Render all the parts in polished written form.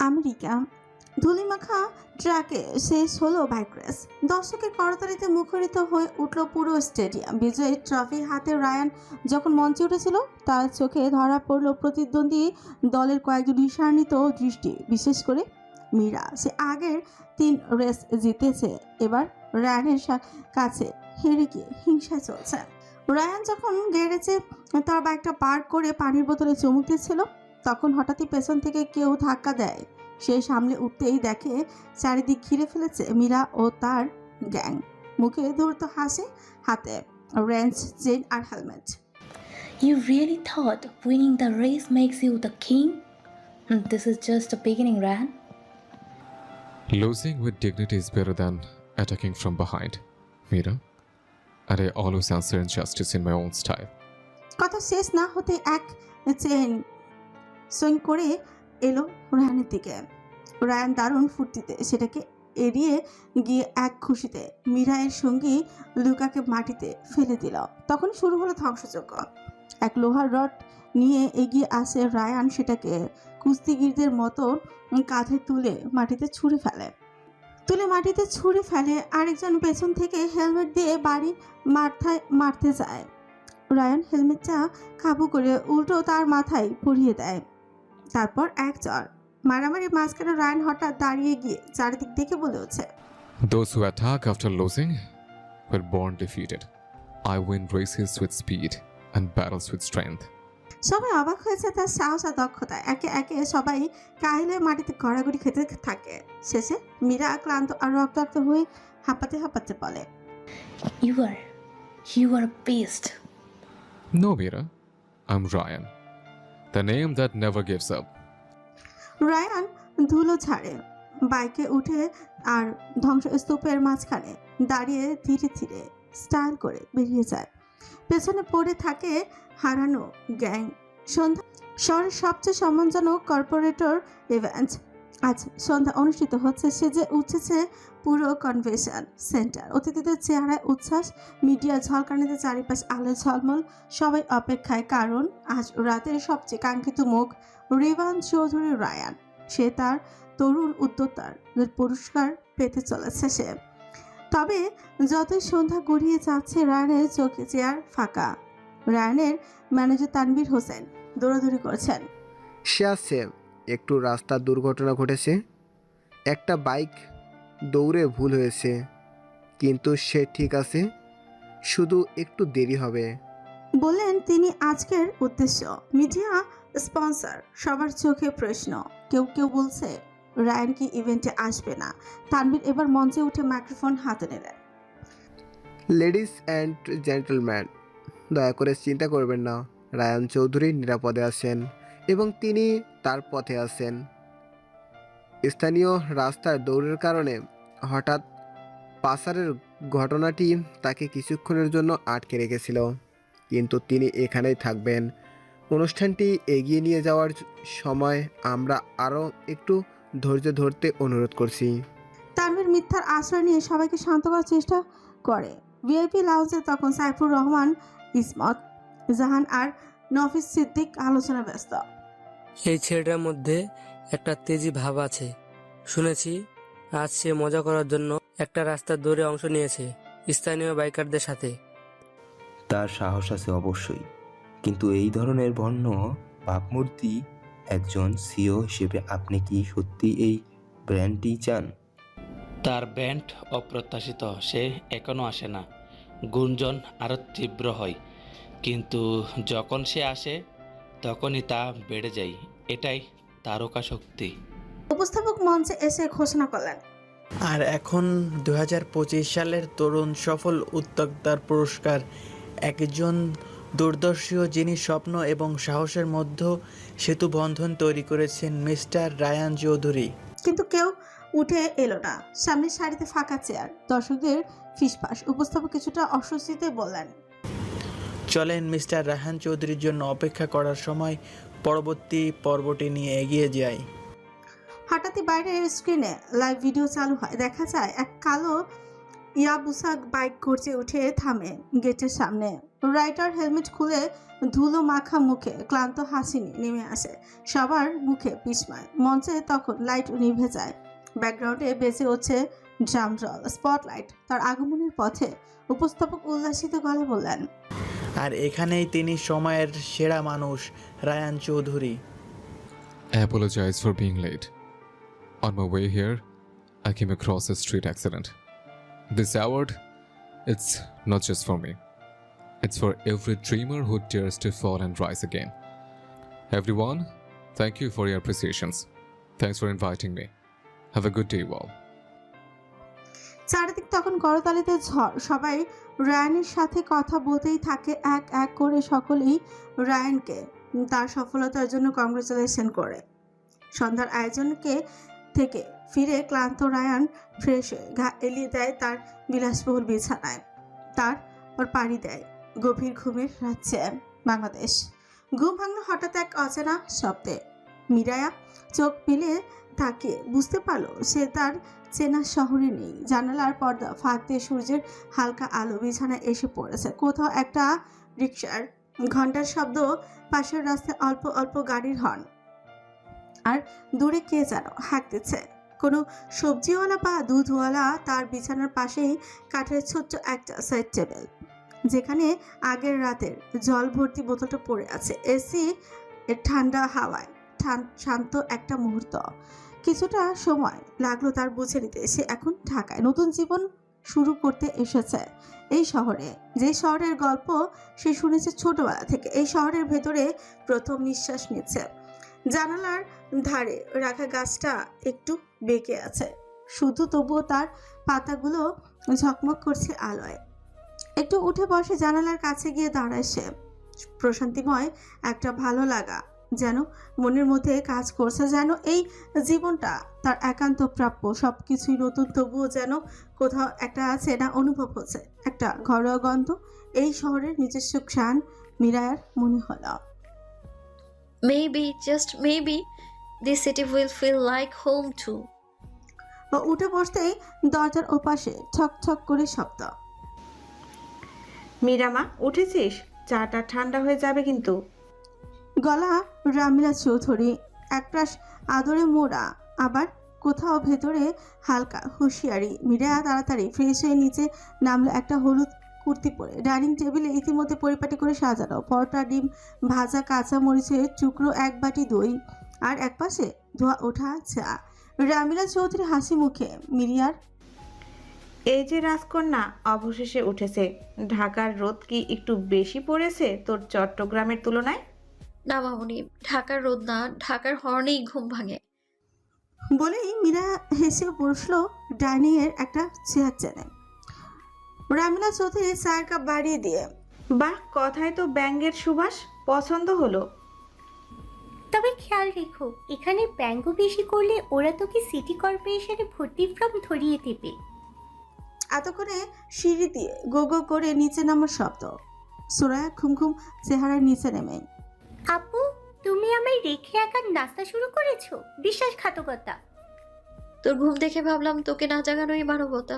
America. ধূলিমাখা ট্র্যাকে শেষ হলো বাইক রেস। দর্শকের করতালিতে মুখরিত হয়ে উঠল পুরো স্টেডিয়াম। বিজয়ী ট্রফি হাতে রায়ান যখন মঞ্চে উঠেছিল, তার চোখে ধরা পড়ল প্রতিদ্বন্দ্বী দলের কয়েকজন ঈর্ষান্বিত দৃষ্টি। বিশেষ করে মীরা, সে আগের 3 রেস জিতেছে, এবার রায়ানের কাছে হেরে গিয়ে হিংসা চলছে। রায়ান যখন গ্যারেজে তার বাইকটা পার্ক করে পানির বোতলে চুমুক দিচ্ছিল, তখন হঠাৎই পেছন থেকে কেউ ধাক্কা দেয়। সে সামলে উঠতেই দেখে চারিদিক ঘিরে ফেলেছে মীরা ও তার গ্যাং। মুখে ধূর্ত হাসি, হাতে রেঞ্চ চেইন আর helmet. You really thought winning the race makes you the king? This is just the beginning, Ran. Losing with dignity is better than attacking from behind, Mira. And I always answer injustice in my own style. কথা শেষ না হতে এক chain swing করে এলো রায়ানের দিকে। Ryan দারুণ ফুর্তিতে সেটাকে এড়িয়ে গিয়ে এক খুশিতে মীরায়ের সঙ্গী লুকাকে মাটিতে ফেলে দিল। তখন শুরু হলো ধ্বংসযজ্ঞ। এক লোহার রড নিয়ে এগিয়ে আসে রায়ান, সেটাকে কুস্তিগিরদের মতো কাঁধে তুলে মাটিতে ছুঁড়ে ফেলে। আরেকজন পেছন থেকে হেলমেট দিয়ে বাড়ি মাথায় মারতে যায়। রায়ান হেলমেটটা কাবু করে উল্টো তার মাথায় পরিয়ে দেয়। তারপর এক চর মারামারি মাঝখানে রায়ান হঠাৎ দাঁড়িয়ে গিয়ে চারিদিক দেখে বলে উঠছে, Those who attack after losing were born defeated. I win races with speed and battles with strength. সবাই অবাক হয়েছে তার সাহস আর দক্ষতা। একে একে সবাই কাহিলে মাটিতে গড়াগড়ি খেতে থাকে। শেষে মীরা ক্লান্ত আর রক্তাক্ত হয়ে হাঁপাতে বলে, You are a beast. No, Mira. I'm Ryan. The name that never gives up. Ryan ধুলো ছাড়ে, বাইকে উঠে আর ধ্বংসস্তূপের মাঝখানে দাঁড়িয়ে ধীরে ধীরে স্টাইল করে বেরিয়ে যায়। পেছনে পড়ে থাকে হারানো গ্যাং। সন্ধ্যা শহরের সবচেয়ে সম্মানজনক কর্পোরেটর ইভেন্ট আজ সন্ধ্যা অনুষ্ঠিত হচ্ছে। সেজে উঠেছে পুরো কনভেনশন সেন্টার। অতিথিদের চেহারায় উচ্ছ্বাস, মিডিয়া ঝলকানিতে চারিপাশ আলো ঝলমল। সবাই অপেক্ষায়, কারণ আজ রাতের সবচেয়ে কাঙ্ক্ষিত মুখ রিভান চৌধুরী রায়ান। সে তার তরুণ উদ্যোক্তার পুরস্কার পেতে চলেছে সে। তবে যতই সন্ধ্যা গড়িয়ে যাচ্ছে, রায়ানের চোখে চেয়ার ফাঁকা। রায়ানের ম্যানেজার তানভীর হোসেন দৌড়াদৌড়ি করছেন। সে আছে, একটু রাস্তার দুর্ঘটনা ঘটেছে, একটা বাইক দৌড়ে ভুল হয়েছে, কিন্তু সে ঠিক আছে, শুধু একটু দেরি হবে বললেন তিনি। আজকের উদ্দেশ্য মিডিয়া স্পন্সর, সবার চোখে প্রশ্ন। কেউ কেউ বলছে রায়ান কি ইভেন্টে আসবে না। তানভীর এবার মঞ্চে উঠে মাইক্রোফোন হাতে নিলেন। লেডিস অ্যান্ড জেন্টলম্যান, দয়া করে চিন্তা করবেন না, রায়ান চৌধুরী নিরাপদে আছেন এবং তিনি তার পথে আছেন। স্থানীয় রাস্তার দৌড়ের কারণে হঠাৎ পাসারের ঘটনাটি তাকে কিছুক্ষণের জন্য আটকে রেখেছিল, কিন্তু তিনি এখানেই থাকবেন। অনুষ্ঠানটি এগিয়ে নিয়ে যাওয়ার সময় আমরা আরও একটু ধৈর্য ধরতে অনুরোধ করছি। তানভীর মিথ্যার আশ্রয় নিয়ে সবাইকে শান্ত করার চেষ্টা করে। ভিআইপি লাউঞ্জে তখন সাইফুর রহমান, ইসমত জাহান আর নফিস সিদ্দিক আলোচনা ব্যস্ত। এই ছেলেটার মধ্যে একটা তেজি ভাব আছে। শুনেছি আজ সে মজা করার জন্য একটা রাস্তার দৌড়ে অংশ নিয়েছে স্থানীয় বাইকারদের সাথে। তার সাহস আছে অবশ্যই, কিন্তু এই ধরনের বর্ণ ভাবমূর্তি একজন সিও হিসেবে আপনি কি সত্যি এই ব্র্যান্ডটি চান? তার ব্যান্ড অপ্রত্যাশিত, সে এখনো আসে না। গুঞ্জন আরও তীব্র হয়, কিন্তু যখন সে আসে তখনই তা বেড়ে যায়। এটাই তারকা শক্তি। উপস্থাপক মঞ্চে এসে ঘোষণা করলেন, আর এখন 2025 সালের তরুণ সফল উদ্যোক্তার পুরস্কার একজন দূরদর্শী যিনি স্বপ্ন এবং সাহসের মধ্যে সেতু বন্ধন তৈরি করেছেন, মিস্টার রায়ান চৌধুরী। কিন্তু কেউ উঠে এলো না। সামনের সারিতে ফাঁকা চেয়ার, দর্শকদের ফিসফাস। উপস্থাপক কিছুটা অস্বস্তিতে বললেন, চলেন মিস্টার রায়ান চৌধুরীর জন্য অপেক্ষা করার সময় পরবর্তী পর্বটি নিয়ে এগিয়ে যাই। হঠাৎই বাইরের স্ক্রিনে লাইভ ভিডিও চালু হয়। দেখা যায় এক কালো ইয়াবুসা বাইক গর্জে উঠে থামে গেটের সামনে। রাইটার হেলমেট খুলে ধুলো মাখা মুখে ক্লান্ত হাসি নিয়ে নেমে আসে। সবার মুখে বিস্ময়। মঞ্চে তখন লাইট নিভে যায়। ব্যাকগ্রাউন্ডে বেজে উঠছে ড্রাম রোল, স্পটলাইট। তার আগমনের পথে উপস্থাপক উল্লাসিত গলা বললেন, আর এখানেই তিনি সময়ের সেরা মানুষ, Ryan Chowdhury. I apologize for being late. On my way here, I came across a street accident. This award, it's not just for me. It's for every dreamer who dares to fall and rise again. Everyone, thank you for your appreciations. Thanks for inviting me. Have a good day, all. চারিদিক তখন করতালিতে ঝড়। সবাই রায়ানের সাথে কথা বলতেই থাকে। এক এক করে সকলেই রায়ানকে তার সফলতার জন্য কংগ্রেচুলেশন করে। সন্ধ্যার আয়োজনকে থেকে ফিরে ক্লান্ত রায়ান ফ্রেশ হয়ে ঘা এলিয়ে দেয় তার বিলাসবহুল বিছানায়। তারপর পাড়ি দেয় গভীর ঘুমের রাজ্যে বাংলাদেশ। ঘুম ভাঙল হঠাৎ এক অচেনা শব্দে। মিরায়া চোখ মেলে তাকিয়ে বুঝতে পারলো সে তার চেনা শহরে নেই। জানালার পর্দা ফাঁক দিয়ে সূর্যের হালকা আলো বিছানায় এসে পড়েছে। কোথাও একটা রিকশার ঘন্টার শব্দ, পাশের রাস্তায় অল্প অল্প গাড়ির হর্ন, আর দূরে কে যেন হাঁকতেছে। কোনো সবজিওয়ালা বা দুধওয়ালা। তার বিছানার পাশেই কাঠের ছোট্ট একটা সাইড টেবিল, যেখানে আগের রাতের জল ভর্তি বোতলটা পড়ে আছে। এসি ঠান্ডা হাওয়ায় শান্ত একটা মুহূর্ত। কিছুটা সময় লাগলো তার বুঝে নিতে সে এখন ঢাকায় নতুন জীবন শুরু করতে এসেছে। এই শহরে, যে শহরের গল্প সে শুনেছে ছোটবেলা থেকে, এই শহরের ভেতরে প্রথম নিঃশ্বাস নিচ্ছে। জানালার ধারে রাখা গাছটা একটু বেঁকে আছে শুধু, তবুও তার পাতাগুলো ঝকমক করছে আলোয়। একটু উঠে বসে জানালার কাছে গিয়ে দাঁড়ায় সে। প্রশান্তিময় একটা ভালো লাগা যেন মনের মধ্যে কাজ করছে, যেন এই জীবনটা তার একান্ত প্রাপ্য। সবকিছুই নতুন, তবুও যেন কোথাও একটা চেনা অনুভব হচ্ছে, একটা ঘরোয়া গন্ধ। এই শহরের নিজস্ব ঘ্রাণ মিরায়ার মনে হলো। Maybe, just maybe, this city will feel like home too. ও উঠে বসতেই দরজার ওপাশে ঠক ঠক করে শব্দ। মীরামা, উঠেছিস? চাটা ঠান্ডা হয়ে যাবে কিন্তু। গলা রামিলা চৌধুরী, একপ্রাশ আদরে মোড়া, আবার কোথাও ভেতরে হালকা হুঁশিয়ারি। মিরায়া তাড়াতাড়ি ফ্রেশ হয়ে নিচে নামলো। একটা হলুদ কুর্তি পরে ডাইনিং টেবিলে ইতিমধ্যে পরিপাটি করে সাজানো পরোটা, ডিম ভাজা, কাঁচা মরিচের টুকরো, এক বাটি দই, আর একপাশে ধোয়া ওঠা চা। রামিলা চৌধুরী হাসি মুখে মিরিয়ার, এই যে রাজকন্যা অবশেষে উঠেছে। ঢাকার রোদ কি একটু বেশি পড়েছে তোর চট্টগ্রামের তুলনায়? না মামুনি, ঢাকার রোদ না, ঢাকার হর্নেই ঘুম ভাঙে। বলেই মীরা হেসে বসলো ডাইনিং এর একটা চেয়ার টেনে। রামিলা চৌধুরী চায়ের কাপ বাড়িয়ে দিয়ে, বাহ, কথায় তো ব্যাঙ্গের সুবাস। পছন্দ হলো। তবে খেয়াল রেখো, এখানে ব্যঙ্গ বেশি করলে ওরা তোকে সিটি কর্পোরেশনে ভর্তি ফর্ম ধরিয়ে দেবে। এতক্ষণে সিঁড়ি দিয়ে গো গো করে নিচে নামার শব্দ। সুরায়া ঘুমঘুম চেহারার নিচে নেমে, আপু, তুমি আমায় রেখে একা নাস্তা শুরু করেছো? বিশ্বাসঘাতকতা। তোর ঘুম দেখে ভাবলাম তোকে না জাগানোই মানবতা।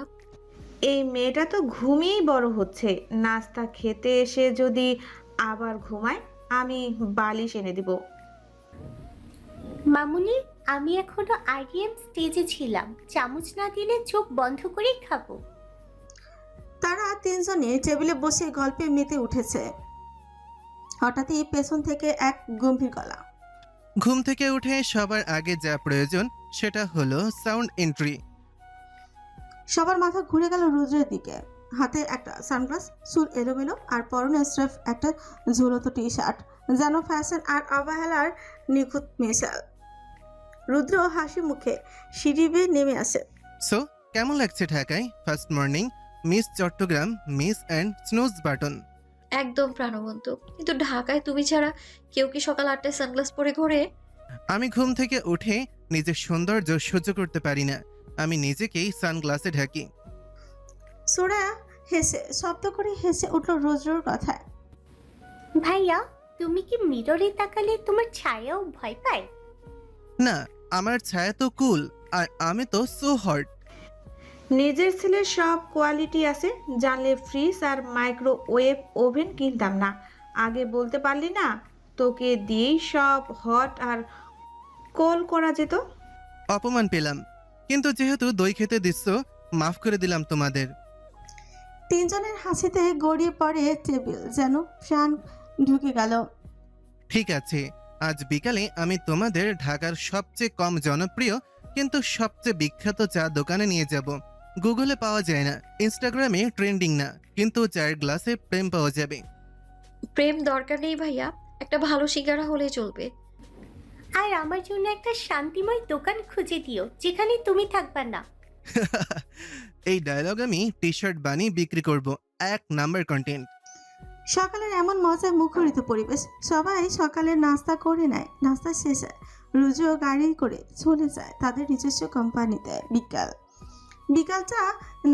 এই মেয়েটা তো ঘুমিয়েই বড় হচ্ছে। নাস্তা খেতে এসে যদি আবার ঘুমায়, আমি বালিশ এনে দিব। মামুনি, আমি এখনো আইডিএম স্টেজে ছিলাম। চামচ না দিলে চোখ বন্ধ করেই খাবো। তারা তিনজনে টেবিলে বসে গল্পে মেতে উঠেছে। হঠাৎই পেছন থেকে এক গম্ভীর গলা। ঘুম থেকে উঠে সবার আগে যা প্রয়োজন সেটা হলো সাউন্ড এন্ট্রি। সবার মাথা ঘুরে গেল রুদ্রের দিকে। হাতে একটা সানগ্লাস, চুল এলোমেলো, আর পরনে স্রেফ একটা ঝুলন্ত টি শার্ট, যেন ফ্যাশন আর অবহেলার নিখুঁত মেশাল। রুদ্র হাসি মুখে সিঁড়ি বেয়ে নেমে আসে। সো কেমন লাগছে ঢাকায় first morning? Miss Chittagong, miss and snooze button. একদম প্রাণবন্ত, কিন্তু ঢাকায় তুমি ছাড়া কেউ কি সকাল 8টায় সানগ্লাস পরে ঘোরে? আমি ঘুম থেকে উঠে নিজের সৌন্দর্য সহ্য করতে পারি না। আমি নিজেকেই সানগ্লাসে ঢাকি। সোরা হেসে শব্দ করে হেসে উঠল রুদ্রর কথায়। ভাইয়া, তুমি কি মিররে তাকালে তোমার ছায়াও ভয় পায়? না, আমার ছায়া তো কুল, আর আমি তো সো হট। নিজের ছেলের সব কোয়ালিটি আছে, জানলে ফ্রিজ আর মাইক্রোওয়েভ ওভেন কিনতাম না। আগে বলতে পারলি না, তোকে দিয়েই সব হট আর কোল করা যেত। অপমান পেলাম, কিন্তু যেহেতু দই খেতে দিচ্ছ, মাফ করে দিলাম তোমাদের। তিনজনের হাসিতে গড়িয়ে পড়ে টেবিল, যেন প্রাণ ঢুকে গেল। ঠিক আছে, আজ বিকালে আমি তোমাদের ঢাকার সবচেয়ে কম জনপ্রিয় কিন্তু সবচেয়ে বিখ্যাত চা দোকানে নিয়ে যাব। গুগলে পাওয়া যায় না, ইনস্টাগ্রামে ট্রেন্ডিং না, কিন্তু চায়ের গ্লাসে প্রেম পাওয়া যাবে। প্রেম দরকার নেই ভাইয়া, একটা ভালো সিঙ্গারা হলেই চলবে। আর আমার জন্য একটা শান্তিময় দোকান খুঁজে দিও যেখানে তুমি থাকবা না। এই ডায়লগ আমি টি শার্ট বানিয়ে বিক্রি করব। 1 নাম্বার কন্টেন্ট। সকালের এমন মজায় মুখরিত পরিবেশ, সবাই সকালের নাস্তা করে নেয়। নাস্তা শেষে রুজুও গাড়ি করে চলে যায় তাদের নিজস্ব কোম্পানিতে। বিকালটা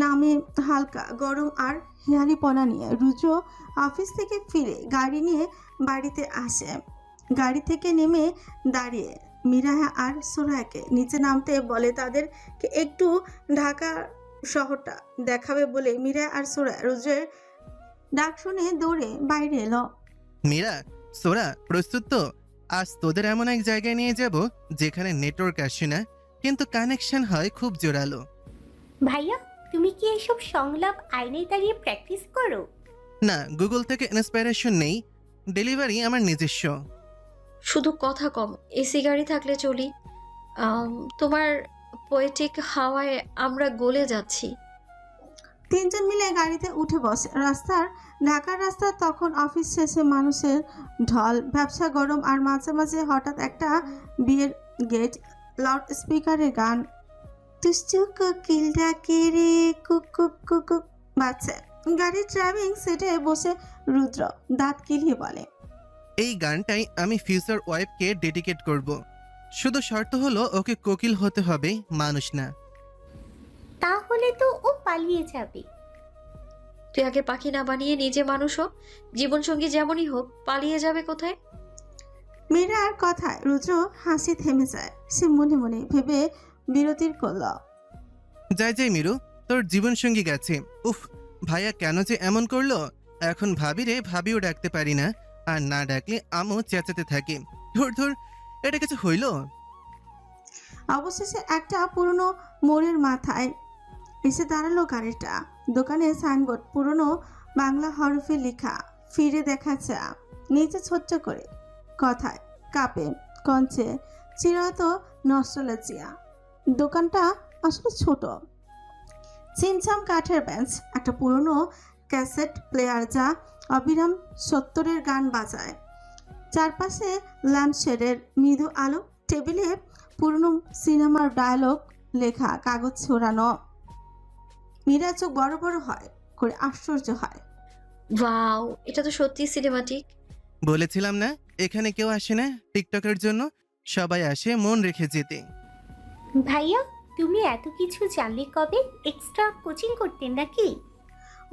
নামে হালকা গরম আর হেয়ালিপনা নিয়ে রুজু অফিস থেকে ফিরে গাড়ি নিয়ে বাড়িতে আসে। গাড়ি থেকে নেমে দাঁড়িয়ে মিরাহা আর সোরায়াকে নিচে নামতে বলে, তাদেরকে একটু ঢাকা শহরটা দেখাবে বলে মিরা আর সোরা রুজুর ডাক শুনে দৌড়ে বাইরে এলো। মীরা, সোরা, প্রস্তুত তো? আজ তোদের এমন এক জায়গায় নিয়ে যাব যেখানে নেটওয়ার্ক আসে না, কিন্তু কানেকশন হয় খুব জোরালো। ভাইয়া, তুমি কি এইসব সংলাপ আয়নায় দাঁড়িয়ে প্র্যাকটিস করো? না, গুগল থেকে ইন্সপিরেশন নেই, ডেলিভারি আমার নিজস্ব। শুধু কথা কম, এসি গাড়ি থাকলে চলি। তোমার পোয়েটিক হাওয়ায় আমরা গলে যাচ্ছি। তিনজন মিলে গাড়িতে উঠে বসে। ঢাকার রাস্তা তখন অফিস শেষে মানুষের ঢল, ব্যবসা গরম, আর মাঝে মাঝে হঠাৎ একটা বিয়ের গেট, লাউড স্পিকারের গান, তুষ্টু কোকিল ডাকে রে কুক কুক কুক কুক বাজছে। গাড়ির ড্রাইভিং সিটে বসে রুদ্র দাঁত কিলিয়ে বলে, এই গানটাই আমি ফিউচার ওয়াইফকে ডেডিকেট করব। শুধু শর্ত হলো ওকে কোকিল হতে হবে, মানুষ না। তাহলে তো ও পালিয়ে যাবে। তুই আগে পাখি না বানিয়ে নিজে মানুষ হোক, জীবনসঙ্গী যেমনই হোক, পালিয়ে যাবে কোথায়? মীরার কথায় রুদ্র হাসি থেমে যায়। সে মনে মনে ভেবে বিরতির করল, যাই যাই মিরু, তোর জীবনসঙ্গী গেছে। উফ, ভাইয়া কেন যে এমন করলো। এখন ভাবি রে ভাবিও ডাকতে পারি না, আর না ডাকলে আমও চেঁচাতে থাকে। ধর ধর, এটা কিছু হইল? অবশেষে একটা পুরনো মোড়ের মাথায় এসে দাঁড়ালো গাড়িটা। দোকানে সাইনবোর্ড পুরনো বাংলা হরফে লেখা, ফিরে দেখা চা। নিচে ছোট্ট করে কথায় কাপে কঞ্চে চিরত নস্টালজিয়া। দোকানটা আসলে ছোট, চিমচাম কাঠের বেঞ্চ, একটা পুরনো ক্যাসেট প্লেয়ার যা অবিরাম 70-এর গান বাজায়, চারপাশে ল্যাম্পশেডের মৃদু আলো, টেবিলে পুরনো সিনেমার ডায়লগ লেখা, কাগজ ছড়ানো। মীরা চোখ বড় বড় হয় করে আশ্চর্য হয়। ওয়াও, এটা তো সত্যি সিনেমাটিক। বলেছিলাম না এখানে কেউ আসে না টিকটকের জন্য, সবাই আসে মন রেখে যেতে। ভাইয়া, তুমি এত কিছু জানলে কবে? এক্সট্রা কোচিং করতেন নাকি?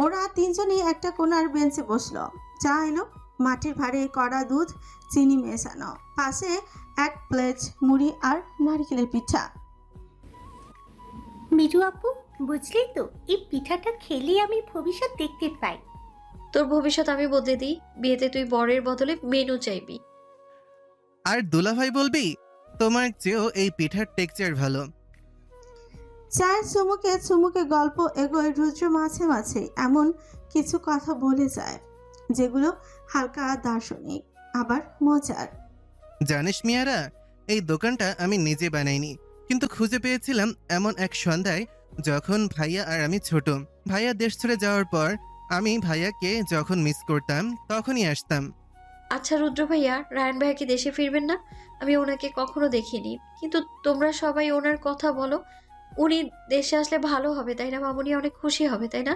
ওরা তিনজনই একটা কোণার বেঞ্চে বসলো। চা এলো, মাটির ভাঁড়ে কড়া দুধ, চিনি মেশানো, পাশে এক প্লেট মুড়ি আর নারকেলের পিঠা। মিরু আপু, বুঝলি তো, এই পিঠাটা খেলে আমি ভবিষ্যৎ দেখতে পাই। তোর ভবিষ্যৎ আমি বদলে দিই, বিয়েতে তুই বরের বদলে মেনু চাইবি। আর দুলাভাই বলবি তোমার চেয়েও এই পিঠার টেক্সচার ভালো। চায়ের চুমুকে চুমুকে গল্প এগোয়। রুদ্র মাঝে মাঝে এমন কিছু কথা বলে যায় যেগুলো হালকা দার্শনিক, আবার মজার। জানিস মিয়ারা, এই দোকানটা আমি নিজে বানাইনি, কিন্তু খুঁজে পেয়েছিলাম এমন এক সন্ধ্যায় যখন ভাইয়া আর আমি ছোট। ভাইয়া দেশ ছেড়ে যাওয়ার পর আমি ভাইয়াকে যখন মিস করতাম তখনই আসতাম। আচ্ছা রুদ্র ভাইয়া, রায়ন ভাইয়া কি দেশে ফিরবেন না? আমি ওনাকে কখনো দেখিনি, কিন্তু তোমরা সবাই ওনার কথা বলো। উনি দেশে আসলে ভালো হবে, তাই না? মামুনি অনেক খুশি হবে, তাই না?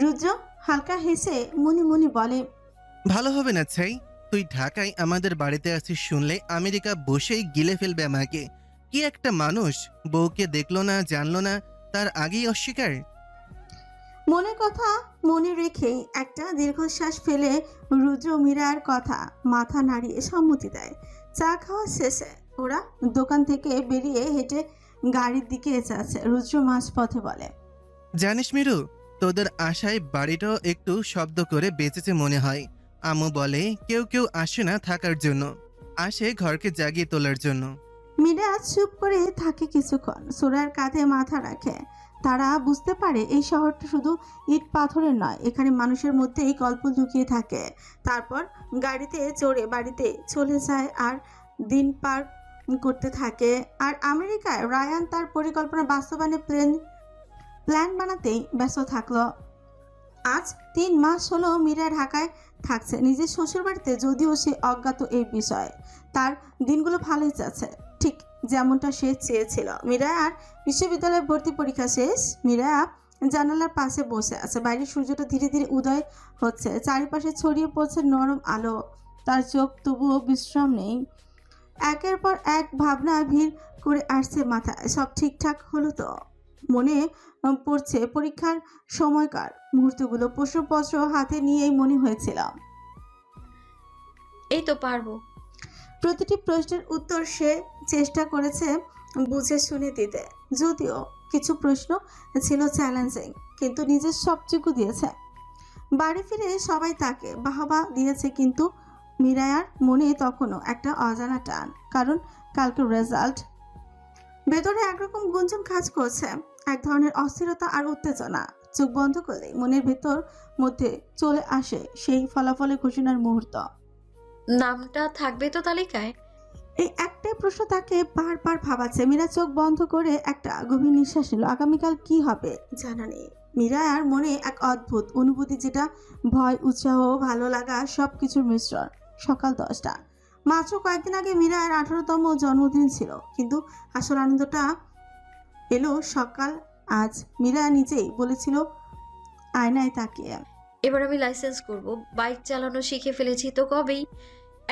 রুদ্র হালকা হেসে মনে মনে বলে, ভালো হবে না ছাই, তুই ঢাকায় আমাদের বাড়িতে আছিস শুনলে আমেরিকা বসেই গিলে ফেলবে আমাকে। কি একটা মানুষ, বউকে দেখলো না, জানলো না, তার আগেই অস্বীকার। মনে কথা মনে রেখেই একটা দীর্ঘশ্বাস ফেলে রুদ্র মীরার কথা মাথা নাড়িয়ে সম্মতি দেয়। চা খাওয়া শেষে ওরা দোকান থেকে বেরিয়ে হেঁটে গাড়ির দিকে যাচ্ছে। রুদ্র মাঝপথে বলে, জানিস মিরু, তোদের আশায় বাড়িটাও একটু শব্দ করে বেঁচেছে মনে হয়। আম্মু বলে কেউ কেউ আসে না থাকার জন্য, আসে ঘরকে জাগিয়ে তোলার জন্য। মীরা চুপ করে থাকে কিছুক্ষণ, সোরার কাঁধে মাথা রাখে। তারা বুঝতে পারে এই শহরটা শুধু ইট পাথরের নয়, এখানে মানুষের মধ্যেই গল্প লুকিয়ে থাকে। তারপর গাড়িতে চড়ে বাড়িতে চলে যায় আর দিন পার করতে থাকে। আর আমেরিকায় রায়ান তার পরিকল্পনা বাস্তবায়নে প্ল্যান বানাতেই ব্যস্ত থাকলো। আজ 3 মাস হলো মীরা ঢাকায় থাকছে নিজের শ্বশুরবাড়িতে, যদিও সে অজ্ঞাত এই বিষয়ে। তার দিনগুলো ভালোই যাচ্ছে, ঠিক যেমনটা সে চেয়েছিল। মীরা আর বিশ্ববিদ্যালয়ে ভর্তি পরীক্ষা শেষ। মীরা জানালার পাশে বসে আছে। বাইরে সূর্যটা ধীরে ধীরে উদয় হচ্ছে, চারিপাশে ছড়িয়ে পড়ছে নরম আলো। তার চোখ তবুও বিশ্রাম নেই। একের পর এক ভাবনা ভিড় করে আসছে মাথায়। সব ঠিকঠাক হলো তো? মনে পড়ছে পরীক্ষার সময়কার মুহূর্তগুলো। প্রশ্নপত্র হাতে নিয়েই মনে হয়েছিল এই তো পারবো। প্রতিটি প্রশ্নের উত্তর সে চেষ্টা করেছে বুঝে শুনে দিতে, যদিও কিছু প্রশ্ন ছিল চ্যালেঞ্জিং, কিন্তু নিজের সবটুকু দিয়েছে। বাড়ি ফিরে সবাই তাকে বাহবা দিয়েছে, কিন্তু মীরায়ার মনে তখনও একটা অজানা টান, কারণ কালকের রেজাল্ট। ভেতরে একরকম গুঞ্জন কাজ করছে, এক ধরনের অস্থিরতা আর উত্তেজনা। চোখ বন্ধ করলে মনের ভেতর মধ্যে চলে আসে সেই ফলাফলের ঘোষণার মুহূর্ত। নামটা থাকবে তো তালিকায়? এই একটাই প্রশ্ন তাকে বারবার ভাবাচ্ছে। মীরা চোখ বন্ধ করে একটা গভীর নিঃশ্বাস নিল। আগামীকাল কি হবে জানা নেই। মীরার মনে এক অদ্ভুত অনুভূতি, যেটা ভয়, উৎসাহ, ভালো লাগা সবকিছুর মিশ্রণ। সকাল 10টা, মাত্র কয়েকদিন আগে মীরার 18তম জন্মদিন ছিল, কিন্তু আসল আনন্দটা এলো সকাল আজ। মীরা নিজেই বলেছিল আয়নায় তাকিয়ে, এবার আমি লাইসেন্স করব। বাইক চালানো শিখে ফেলেছি তো কবেই।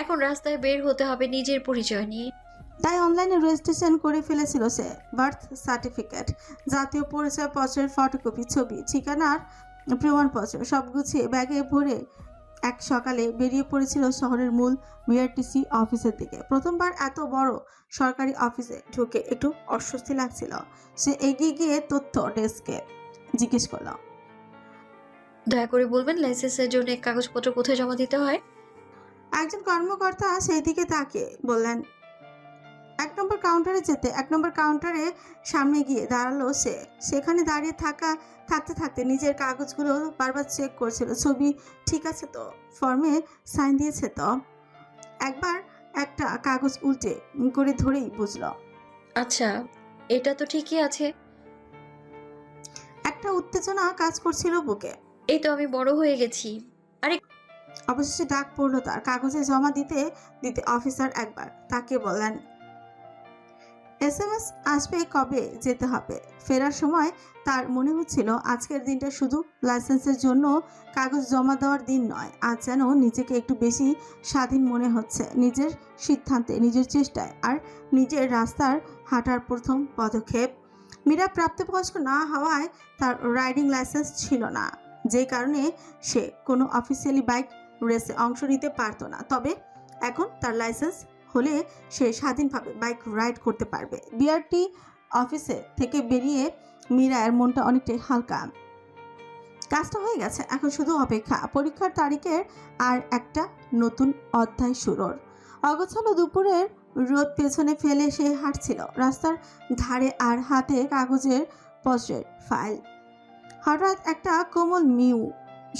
এখন রাস্তায় বের হতে হবে নিজের পরিচয় নিয়ে। তাই অনলাইনে রেজিস্ট্রেশন করে ফেলেছিল সে। বার্থ সার্টিফিকেট, জাতীয় পরিচয়পত্রের ফটোকপি, ছবি, ঠিকানার প্রমাণপত্র সব গুছিয়ে ব্যাগে ভরে এক সকালে বেরিয়ে পড়েছিল শহরের মূল বিআরটিসি অফিসের দিকে। প্রথমবার এত বড় সরকারি অফিসে ঢুকে একটু অস্বস্তি লাগছিল। সে এগিয়ে গিয়ে তথ্য ডেস্কে জিজ্ঞেস করল, দয়া করে বলবেন লাইসেন্সের জন্য কাগজপত্র কোথায় জমা দিতে হয়? একজন কর্মকর্তা সেই দিকে তাকিয়ে বললেন, 1 নম্বর কাউন্টারে যেতে। 1 নম্বর কাউন্টারে সামনে গিয়ে দাঁড়ালো সে। সেখানে দাঁড়িয়ে থাকতে থাকতে নিজের কাগজগুলো বারবার চেক করছিল। ছবি ঠিক আছে তো, ফর্মে সাইন দিয়েছে তো। একবার একটা কাগজ উল্টে করে ধরেই বুঝলো আচ্ছা, এটা তো ঠিকই আছে। একটা উত্তেজনা কাজ করছিল বুকে। এই তো আমি বড় হয়ে গেছি। আরে অবশেষে ডাক পড়লো তার। কাগজে জমা দিতে দিতে অফিসার একবার তাকে বললেন, SMS আসবে, কবে যেতে হবে। ফেরার সময় তার মনে হচ্ছিল আজকের দিনটা শুধু লাইসেন্সের জন্য কাগজ জমা দেওয়ার দিন নয়। আজ যেন নিজেকে একটু বেশি স্বাধীন মনে হচ্ছে, নিজের সিদ্ধান্তে, নিজের চেষ্টায় আর নিজের রাস্তার হাঁটার প্রথম পদক্ষেপ। মীরা প্রাপ্তবয়স্ক না হওয়ায় তার রাইডিং লাইসেন্স ছিল না, যে কারণে সে কোনো অফিসিয়ালি বাইক রেসে অংশ নিতে পারতো না। তবে এখন তার লাইসেন্স হলে সে স্বাধীনভাবে বাইক রাইড করতে পারবে। বিআরটি অফিসে থেকে বেরিয়ে মীরার মনটা অনেকটাই হালকা। কাজটা হয়ে গেছে, এখন শুধু অপেক্ষা পরীক্ষার তারিখের আর একটা নতুন অধ্যায় শুরুর। অগোছালো দুপুরের রোদ পেছনে ফেলে সে হাঁটছিল রাস্তার ধারে, আর হাতে কাগজের পত্রের ফাইল। হঠাৎ একটা কোমল মিউ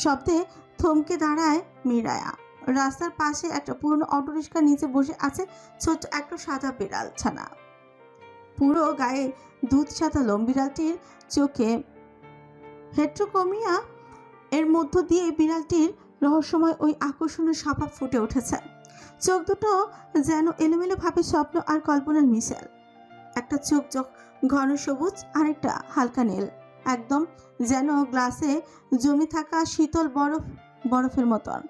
শব্দে থমকে দাঁড়ায় মীরায়া। রাস্তার পাশে একটা পুরনো অটোরিক্সার নিচে বসে আছে ছোট্ট একটা সাদা বিড়াল ছানা। পুরো গায়ে দুধ সাদা বিড়ালটির চোখে হেট্রোকোমিয়া, এর মধ্য দিয়ে বিড়ালটির রহস্যময় ওই আকর্ষণীয় স্বভাব ফুটে উঠেছে। চোখ দুটো যেন এলোমেলোভাবে স্বপ্ন আর কল্পনার মিশেল। একটা চোখ ঘন সবুজ, আরেকটা হালকা নীল, একদম যেন গ্লাসে জমে থাকা শীতল বরফের মতন।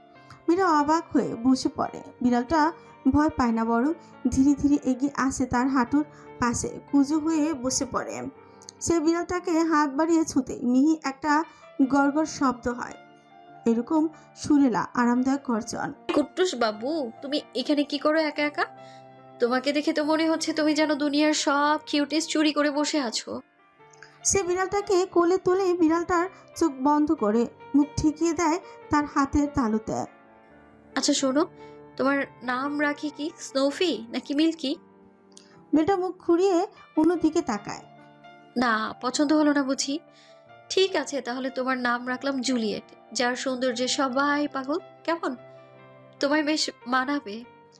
মীরা অবাক হয়ে বসে পড়ে। বিড়ালটা ভয় পায় না, বরং ধীরে ধীরে এগিয়ে আসে তার হাঁটুর পাশে, কুজো হয়ে বসে পড়ে। সে বিড়ালটাকে হাত বাড়িয়ে ছুঁতে মিহি একটা গড়গড় শব্দ হয়, এরকম সুরেলা আরামদায়ক গর্জন। কুট্টুস বাবু, তুমি এখানে কি করো একা একা? তোমাকে দেখে তো মনে হচ্ছে তুমি যেন দুনিয়ার সব কিউটেস চুরি করে বসে আছো। সে বিড়ালটাকে কোলে তুলে বিড়ালটার চোখ বন্ধ করে মুখ ঠিকিয়ে দেয় তার হাতের তালুতে। আচ্ছা শোনো, তোমার নাম রাখি কি, স্নোফি নাকি মিল্কি? মেয়েটা মুখ ঘুরিয়ে অন্যদিকে তাকায়। না, পছন্দ হলো না বুঝি? ঠিক আছে, তাহলে তোমার নাম রাখলাম জুলিয়েট, যার সৌন্দর্যে সবাই পাগল। কেমন? তোমায় বেশ মানাবে।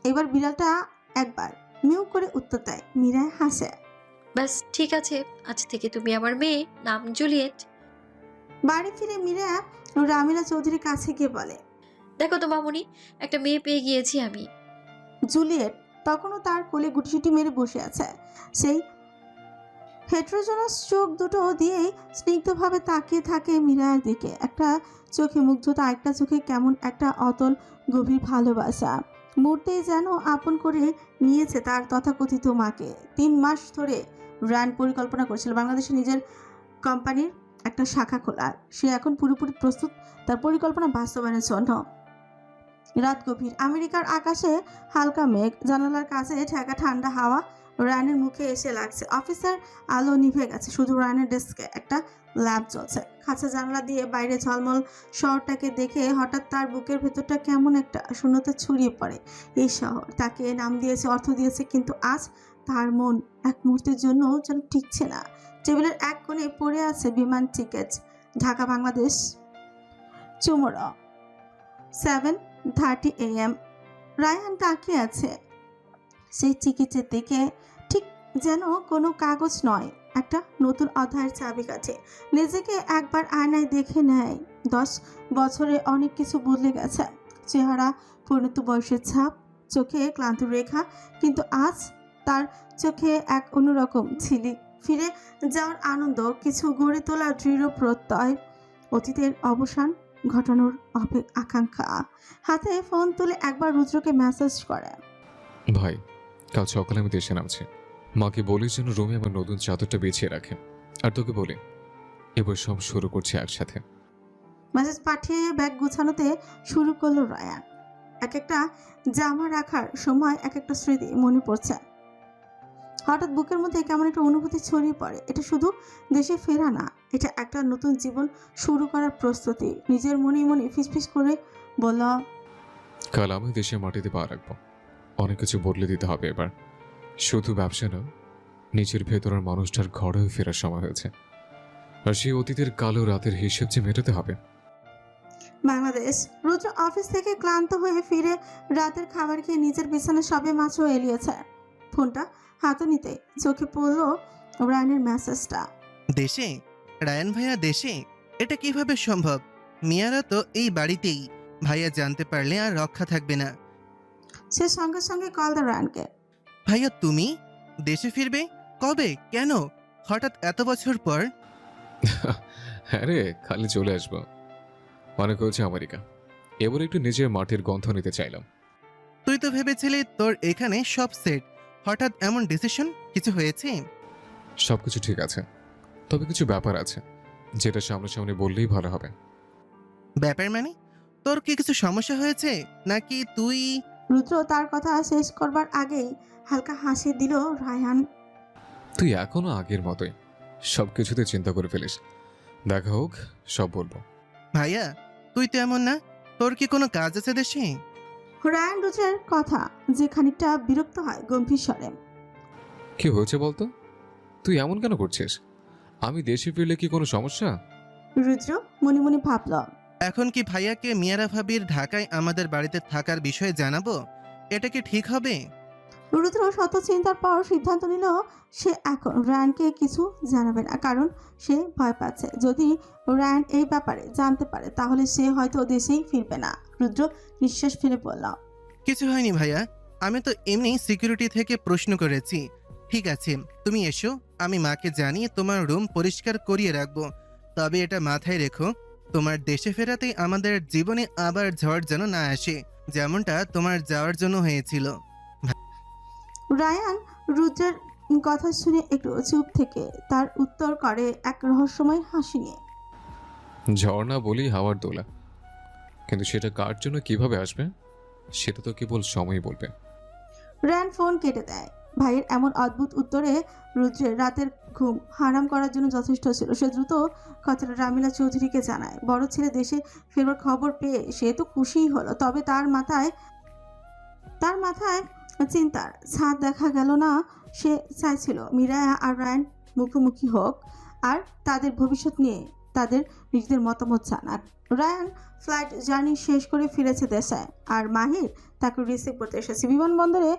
এবার বিড়ালটা একবার মিউ করে উত্তর দেয়। মীরা হাসে। ব্যাস ঠিক আছে, আজ থেকে তুমি আমার মেয়ে, নাম জুলিয়েট। বাড়ি ফিরে মীরা রামিলা চৌধুরীর কাছে গিয়ে বলে, দেখো তো মামুনি, একটা মেয়ে পেয়ে গিয়েছি আমি। জুলিয়েট তখনও তার কোলে গুটিসুটি মেরে বসে আছে। সেই হেট্রোজেনাস চোখ দুটো দিয়েই স্নিগ্ধভাবে তাকিয়ে থাকে মীরার দিকে। একটা চোখে মুগ্ধতা, একটা চোখে কেমন একটা অতল গভীর ভালোবাসা। মুহূর্তেই যেন আপন করে নিয়েছে তার তথাকথিত মাকে। 3 মাস ধরে ব্র্যান্ড পরিকল্পনা করেছিল বাংলাদেশে নিজের কোম্পানির একটা শাখা খোলার। সে এখন পুরোপুরি প্রস্তুত তার পরিকল্পনা বাস্তবায়নের জন্য। রাত গভীর, আমেরিকার আকাশে হালকা মেঘ, জানালার কাছে ঠেকা ঠান্ডা হাওয়া রায়ানের মুখে এসে লাগছে। অফিসের আলো নিভে গেছে, শুধু রায়ানের ডেস্কে একটা ল্যাম্প জ্বলছে। খাঁচা জানলা দিয়ে বাইরে ঝলমল শহরটাকে দেখে হঠাৎ তার বুকের ভেতরটা কেমন একটা শূন্যতা ছড়িয়ে পড়ে। এই শহর তাকে নাম দিয়েছে, অর্থ দিয়েছে, কিন্তু আজ তার মন এক মুহূর্তের জন্য যেন টিকছে না। টেবিলের এক কোণে পড়ে আছে বিমান টিকিট, ঢাকা বাংলাদেশ চুমুরা, 7:30 AM। রায়হান তাকিয়ে আছে সেই টিকিটের দিকে, ঠিক যেন কোনো কাগজ নয়, একটা নতুন অধ্যায়ের চাবিকাঠি। নিজেকে একবার আয়নায় দেখে নেয়। 10 বছরে অনেক কিছু বদলে গেছে। চেহারা পরিণত বয়সের ছাপ, চোখে ক্লান্ত রেখা, কিন্তু আজ তার চোখে এক অন্যরকম ঝিলিক। ফিরে যাওয়ার আনন্দ, কিছু গড়ে তোলার দৃঢ় প্রত্যয়, অতীতের অবসান ঘটানোর আকাঙ্ক্ষা। হাতে ফোন তুলে একবার রুদ্রকে মেসেজ করে, ভাই, কাল সকালে আমি দেশে নামছি। মাকে বলিস যেন রুমে আমার নতুন চাদরটা বিছিয়ে রাখে। আর তোকে বলি, এবার সব শুরু করছি একসাথে। মেসেজ পাঠিয়ে ব্যাগ গুছানোতে শুরু করলো রায়ান। এক একটা জামা রাখার সময় এক একটা স্মৃতি মনে পড়ছে। হঠাৎ বুকের মধ্যে কেমন একটা অনুভূতি ছড়িয়ে পড়ে। এটা শুধু দেশে ফেরা না, এটা একটা নতুন জীবন শুরু করার প্রস্তুতি। নিজের মনে মনে ফিসফিস করে বলল, কাল আমি দেশের মাটিতে পা রাখবো। অনেক কিছু বদলে দিতে হবে এবার। শুধু ব্যবসা না, নিজের ভেতরের মানুষটার ঘরেও ফেরার সময় হয়েছে। আর সেই অতীতের কালো রাতের হিসেব যে মেটাতে হবে। বাংলাদেশ। রুদ্র অফিস থেকে ক্লান্ত হয়ে ফিরে রাতের খাবার খেয়ে নিজের বিছানায় সবে মাত্র এলিয়েছে। ফোনটা হাতে নিতে চোখে পড়লো রায়ানের মেসেজটা। দেশে? রায়ান ভাইয়া দেশে? এটা কিভাবে সম্ভব? মিয়ারা তো এই বাড়িতেই। ভাইয়া জানতে পারলে আর রক্ষা থাকবে না। সে সঙ্গে সঙ্গে কল দেয় রায়ানকে। ভাইয়া তুমি দেশে ফিরবে? কবে? কেন? হঠাৎ এত বছর পর? হ্যাঁ রে, খালি চলে আসবো। অনেক হয়েছে আমেরিকা, এবার একটু নিজের মাটির গন্ধ নিতে চাইলাম। তুই তো ভেবেছিলি তোর এখানে সব সেট, হঠাৎ এমন ডিসিশন? কিছু হয়েছে? সবকিছু ঠিক আছে, তবে কিছু ব্যাপার আছে যেটা সামনাসামনি বললেই ভালো হবে। ব্যাপার মানে? তোর কি কিছু সমস্যা হয়েছে নাকি তুই? রুদ্র তার কথা শেষ করবার আগেই হালকা হাসি দিল রায়ান। তুই এখনো আগের মতোই সবকিছুতে চিন্তা করে ফেলিস। দেখা হোক, সব বলবো। ভাইয়া তুই তো এমন না, তোর কি কোনো কাজ আছে দেশে? রায়ান রুদ্রের কথা যে খানিকটা বিরক্ত হয় গম্ভীর স্বরে। কি হয়েছে বলতো? তুই এমন কেন করছিস? আমি দেশে ফিরলে কি কোনো সমস্যা? রুদ্র মনে মনে ভাবল, এখন কি ভাইয়াকে মিয়ারা ভাবির ঢাকায় আমাদের বাড়িতে থাকার বিষয়ে জানাবো? এটা কি ঠিক হবে? রুদ্র শত চিন্তার পর সিদ্ধান্ত নিল সে এখন রায়ানকে কিছু জানাবে না, কারণ সে ভয় পাচ্ছে যদি রায়ান এই ব্যাপারে জানতে পারে তাহলে সে হয়তো দেশেই ফিরবে না। রুদ্র নিঃশ্বাস ফেলে বলল, কিছু হয়নি ভাইয়া, আমি তো এমনি সিকিউরিটি থেকে প্রশ্ন করেছি। ঠিক আছে, তুমি এসো, আমি মাকে জানিয়ে তোমার রুম পরিষ্কার করিয়ে রাখবো। তবে এটা মাথায় রেখো, তোমার দেশে ফেরাতেই আমাদের জীবনে আবার ঝড় যেন না আসে, যেমনটা তোমার যাওয়ার জন্য হয়েছিল। রায়ান রুদ্রের কথা শুনে একটু চুপ থেকে তার উত্তর করে এক রহস্যময় হাসি নিয়ে, ঝর্ণা বলি হাওয়ার দোলা, কিন্তু সেটা কার জন্য কিভাবে আসবে সেটা তো কেবল সময়ই বলবে। রায়ান ফোন কেটে দেয়। ভাইয়ের এমন অদ্ভুত উত্তরে রুদ্রের রাতের ঘুম হারাম করার জন্য যথেষ্ট ছিল। সে দ্রুত কথাটা রামিলা চৌধুরীকে জানায়। বড় ছেলে দেশে ফেরবার খবর পেয়ে সে তো খুশিই হলো, তবে তার মাথায় চিন্তার ছাদ দেখা গেল না। সে চাইছিল মিরায়া আর রায়ান মুখোমুখি হোক আর তাদের ভবিষ্যৎ নিয়ে তাদের নিজেদের মতামত জানাক। রায়ান ফ্লাইট জার্নি শেষ করে ফিরেছে দেশে, আর মাহির তাকে রিসিভ করতে এসেছে বিমানবন্দরে।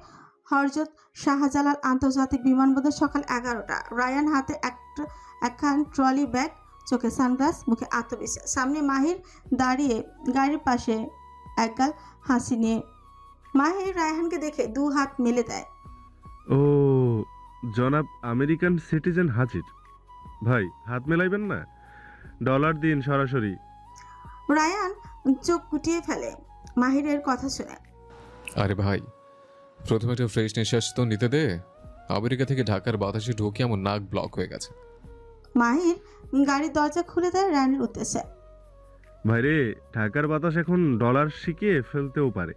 হরজত শাহজালাল আন্তর্জাতিক বিমানবন্দর সকাল 11টা। রায়ান হাতে একখান ট্রলি ব্যাগ, চোখে সানগ্লাস, মুখে আত্মবিশ্বাস। সামনে মাহির দাঁড়িয়ে গাড়ির পাশে একগাল হাসি নিয়ে। মাহির রায়হানকে দেখে 2 হাত মেলে দেয়। ও জনাব আমেরিকান সিটিজেন হাজির। ভাই হাত মেলাইবেন না, ডলার দিন সরাসরি। রায়ান চোখ গুটিয়ে ফেলে মাহিরের কথা শুনে। আরে ভাই, প্রথমে একটা ফ্রেশ নিঃশ্বাস তো নিতে দে। আমেরিকা থেকে ঢাকার বাতাসে ঢুকে আমার নাক ব্লক হয়ে গেছে। মাহির গাড়ির দরজা খুলে দেয় রায়ানের উদ্দেশ্যে। ভাইরে, ঢাকার বাতাস এখন ডলার শিখিয়ে ফেলতেও পারে,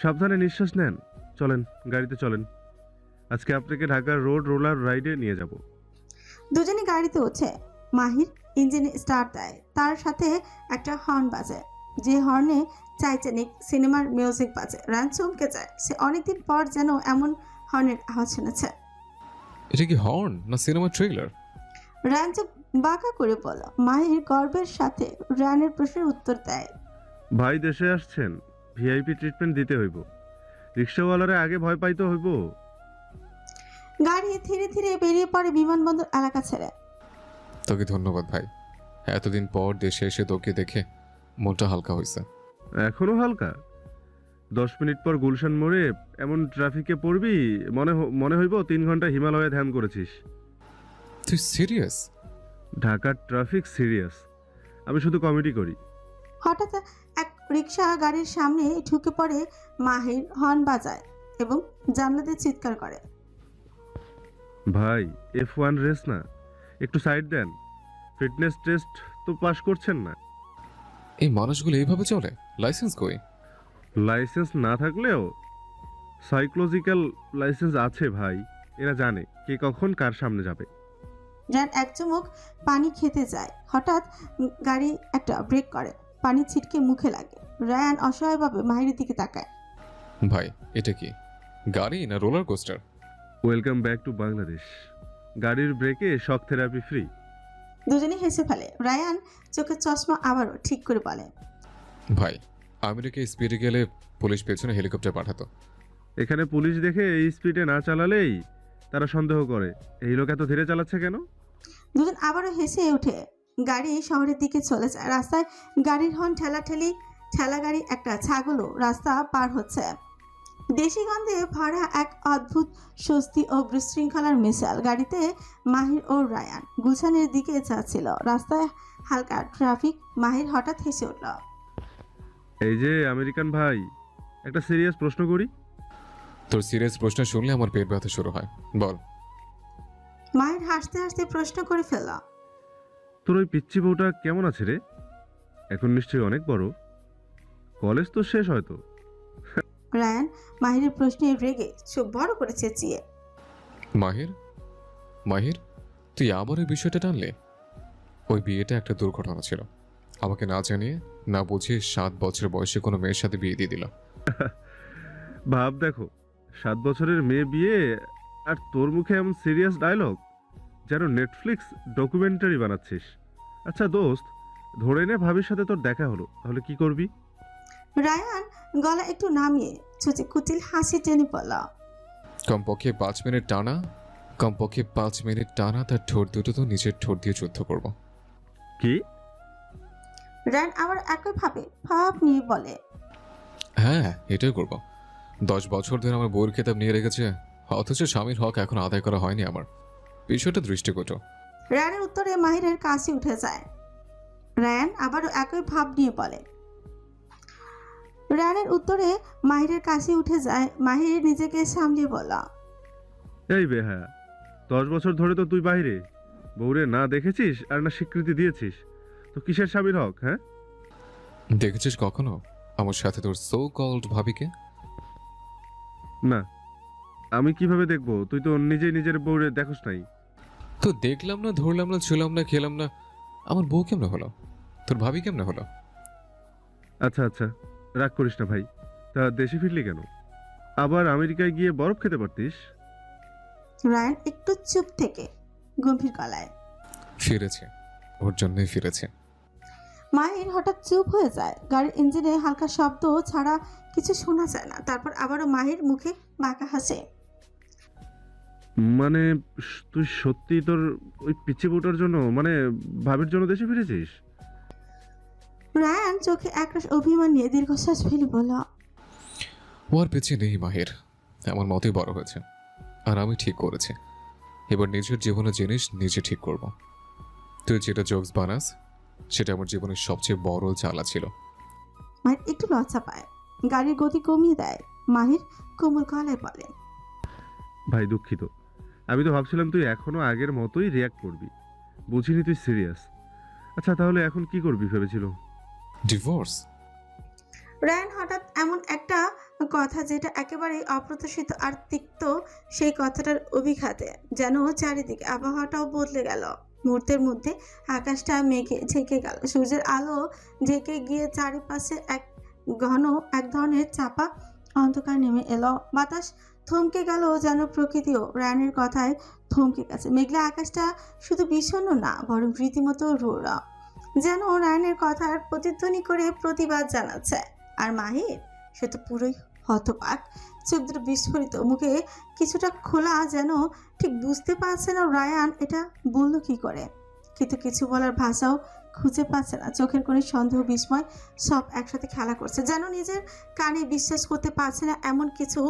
সাবধানে নিঃশ্বাস নেন। চলেন, গাড়িতে চলেন, আজকে আপনাকে ঢাকার রোড রোলার রাইডে নিয়ে যাব। দুজনে গাড়িতে ওঠে। মাহির ইঞ্জিনে স্টার্ট দেয়, তার সাথে একটা হর্ন বাজে, যে হর্নে টাইটানিক সিনেমার মিউজিক বাজে। রায়ান চমকে যায়, সে অনেকদিন পর যেন এমন হর্নের আওয়াজ শুনেছে। এটা কি হর্ন না সিনেমা ট্রেলার? রায়ান চোখ বাঁকা করে বলল। মাহির গর্বের সাথে রায়ানের প্রশ্নের উত্তর দেয়। ভাই দেশে আসছেন, ভিআইপি ট্রিটমেন্ট দিতে হইব। রিক্সাওয়ালারে আগে ভয় পাইতে হইব। গাড়ি ধীরে ধীরে বেরিয়ে পড়ে বিমানবন্দর এলাকা ছেড়ে। তোকে ধন্যবাদ ভাই, এতদিন পর দেশে এসে তোকে দেখে মনটা হালকা হয়েছে। এখনো হালকা? 10 মিনিট পর গুলশান মোড়ে এমন ট্রাফিকে পড়বি, মনে হইব 3 ঘন্টা হিমালয়ে ধ্যান করেছিস। তুই সিরিয়াস? ঢাকার ট্রাফিক সিরিয়াস, আমি শুধু কমেডি করি। হঠাৎ এক রিক্সা গাড়ির সামনে ঢুকে পড়ে। মাহির হর্ন বাজায় এবং জানলা দিয়ে চিৎকার করে। ভাই F1 রেস না, একটু সাইড দেন। ফিটনেস টেস্ট তো পাশ করছেন না। এই মানুষগুলো এইভাবে চলে? লাইসেন্স কই? লাইসেন্স না থাকলেও সাইকোলজিক্যাল লাইসেন্স আছে ভাই। এরা জানে কে কখন কার সামনে যাবে। রায়ান এক চুমুক পানি খেতে যায়। হঠাৎ গাড়ি একটা ব্রেক করে, পানি ছিটকে মুখে লাগে। রায়ান অসহায়ভাবে মাহিরের দিকে তাকায়। ভাই এটা কি গাড়ি না roller coaster? Welcome back to Bangladesh. গাড়ির ব্রেকে শক থেরাপি ফ্রি। দুজনে হেসে ফেলে। রায়ান চোখের চশমা আবারও ঠিক করে বলে। ভাই আমেরিকায় স্পিডে গেলে পুলিশ পেছনে হেলিকপ্টার পাঠাতো। এখানে পুলিশ দেখে এই স্পিডে না চালালেই তারা সন্দেহ করে এই লোক এত ধীরে চালাচ্ছে কেন। দুজন আবারও হেসে ওঠে। গাড়ি শহরের দিকে চলে যায়। রাস্তায় গাড়ির হর্ন, ঠেলা গাড়ি, একটা ছাগলও রাস্তা পার হচ্ছে। দেশি গন্ধে ভরা এক অদ্ভুত স্বস্তি ও বিশৃঙ্খলার মিশাল। গাড়িতে মাহির ও রায়ান গুলশানের দিকে যাচ্ছিল। রাস্তায় হালকা ট্রাফিক। মাহির হঠাৎ হেসে উঠল। এই যে আমেরিকান ভাই, একটা সিরিয়াস প্রশ্ন করি। তোর সিরিয়াস প্রশ্ন শুনলে আমার পেট ব্যথা শুরু হয়, বল। মাহির হাসতে হাসতে প্রশ্ন করে ফেলল। তোর ওই পিচ্চি বউটা কেমন আছে রে? এখন নিশ্চয়ই অনেক বড়, কলেজ তো শেষ হয়তো। রায়ান মাহিরের প্রশ্নে রেগে চোখ বড় করে চেঁচিয়ে। মাহির তুই আবার ওই বিষয়টা টানলে? ওই বিয়েটা একটা দুর্ঘটনা ছিল, আমাকে না জানিয়ে না বুঝিয়ে 7 বছর বয়সে কোনো মেয়ের সাথে বিয়ে দিয়ে দিল। ভাব দেখো, 7 বছরের মেয়ে বিয়ে, আর তোর মুখে এমন সিরিয়াস ডায়লগ, যেন নেটফ্লিক্স ডকুমেন্টারি বানাচ্ছিস। আচ্ছা দোস্ত, ধরে নে ভাবির সাথে তোর দেখা হলো, তাহলে কি করবি? রায়ান গলা একটু নামিয়ে ছুচে কুটিল হাসি টেনে পড়ল। কমপক্ষে 5 মিনিট টানা তার ঠোঁট দুটো তো নিজের ঠোঁট দিয়ে যুদ্ধ করব। কি? রায়ান আবার একইভাবে ভাব নিয়ে বলে। হ্যাঁ এটাই করব। 10 বছর ধরে আমার বউয়ের খেতাব নিয়ে রেখেছে, অথচ স্বামীর হক এখন আদায় করা হয়নি আমার। বিষয়টা দৃষ্টিকটু। রায়ানের উত্তরে মাহিরের কাশি উঠে যায়। রায়ান আবারও একই ভাব নিয়ে বলে। রায়ানের উত্তরে মাহিরের কাশি উঠে যায়। মাহির নিজেকে সামলিয়ে বলল। এই বেহা, 10 বছর ধরে তো তুই বাইরে, বউরে না দেখেছিস আর না স্বীকৃতি দিয়েছিস, তো কিসের স্বামীর হক? হ্যাঁ দেখেছিস কখনো আমার সাথে তোর সো কল্ড ভাবিকে? না, আমি কিভাবে দেখবো? তুই তো নিজেই নিজের বউরে দেখোস নাই। তো দেখলাম না, ধরলাম না, ছুলাম না, খেলাম না, আমার বউ কেমনে হলো? তোর ভাবি কেমনে হলো? আচ্ছা আচ্ছা, রাগ করিস না ভাই। তা দেশে ফিরলি কেন? আবার আমেরিকায় গিয়ে বরফ খেতে পারতিস। রায়ান একটু চুপ থেকে গম্ভীর গলায়। ফিরেছে, ওর জন্যই ফিরেছে। মাহির হঠাৎ চুপ হয়ে যায়। গাড়ির ইঞ্জিনে হালকা শব্দ ছাড়া কিছু শোনা যায় না। তারপর আবারও মাহির মুখে বাঁকা হাসে। মানে তুই সত্যি তোর ওই পিচ্ছি বউটার জন্য, মানে ভাবির জন্য দেশে ফিরেছিস? রায়ান চোখে একরাশ অভিমান নিয়ে দীর্ঘশ্বাস ফেলে বলল, ওর পিছিয়ে নেই মাহির, আমার মতই বড় হয়েছে, আর আমি ঠিক করেছি এবার নিজের জীবনের জিনিস নিজে ঠিক করব। তুই যেটা জোকস বানাস সেটা আমার জীবনের সবচেয়ে বড় জ্বালা ছিল। মাহির একটু লজ্জা পায়, গাড়ির গতি কমিয়ে দেয়। মাহির কোমল গলায় বলে, ভাই দুঃখিত, আমি তো ভাবছিলাম তুই এখনো আগের মতোই রিয়াক্ট করবি, বুঝিনি তুই সিরিয়াস। আচ্ছা তাহলে এখন কি করবি ভেবেছিল? ডিভোর্স? রায়ান হঠাৎ এমন একটা কথা যেটা একেবারেই অপ্রত্যাশিত আর তিক্ত, সেই কথাটার অভিঘাতে যেন চারিদিকে আবহাওয়াটাও বদলে গেল। মুহূর্তের মধ্যে আকাশটা মেঘে ঢেকে গেল। সূর্যের আলো ঢেকে গিয়ে চারিপাশে এক ধরনের চাপা অন্ধকার নেমে এলো। বাতাস থমকে গেল, যেন প্রকৃতিও রায়ানের কথায় থমকে গেছে। মেঘলা আকাশটা শুধু বিষণ্ণ না, বরং রীতিমতো রৌরা, যেন রায়ানের কথার প্রতিধ্বনি করে প্রতিবাদ জানাচ্ছে। আর মাহির, সে তো পুরোই হতবাক, চোখ দুটো বিস্ফোরিত, মুখে কিছুটা খোলা, যেন ঠিক বুঝতে পারছে না রায়ান এটা বলল কি করে। কিন্তু কিছু বলার ভাষাও খুঁজে পাচ্ছে না। চোখের কোণে সন্দেহ, বিস্ময় সব একসাথে খেলা করছে, যেন নিজের কানে বিশ্বাস করতে পারছে না এমন কিছু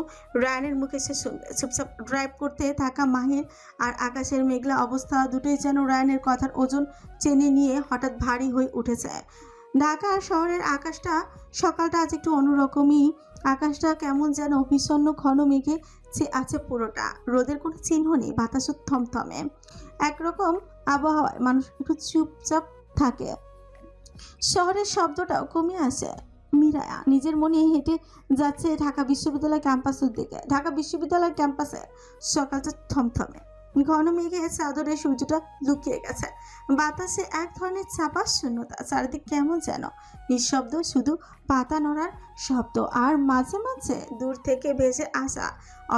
রায়ানের মুখে সে শুনবে। চুপচাপ ড্রাইভ করতে থাকা মাহির আর আকাশের মেঘলা অবস্থা দুটোই যেন রায়ানের কথার ওজন টেনে নিয়ে হঠাৎ ভারী হয়ে উঠেছে। ঢাকা শহরের আকাশটা, সকালটা আজ একটু অন্যরকমই। আকাশটা কেমন যেন বিষণ্ণ ঘন মেঘে আছে পুরোটা। রোদের কোনো চিহ্ন নেই, বাতাসও থমথমে। একরকম আবহাওয়ায় মানুষ একটু চুপচাপ থাকে। শহরের শব্দটাও কমে আসে। মিরায়া নিজের মনে হেঁটে যাচ্ছে ঢাকা বিশ্ববিদ্যালয় ক্যাম্পাসের দিকে। ঢাকা বিশ্ববিদ্যালয় ক্যাম্পাসে সকালটা থমথমে, ঘন মেঘে চাদরে সূর্যটা লুকিয়ে গেছে। বাতাসে এক ধরনের চাপা শূন্যতা, চারিদিক কেমন যেন নিঃশব্দ, শুধু পাতা নড়ার শব্দ আর মাঝে মাঝে দূর থেকে ভেসে আসা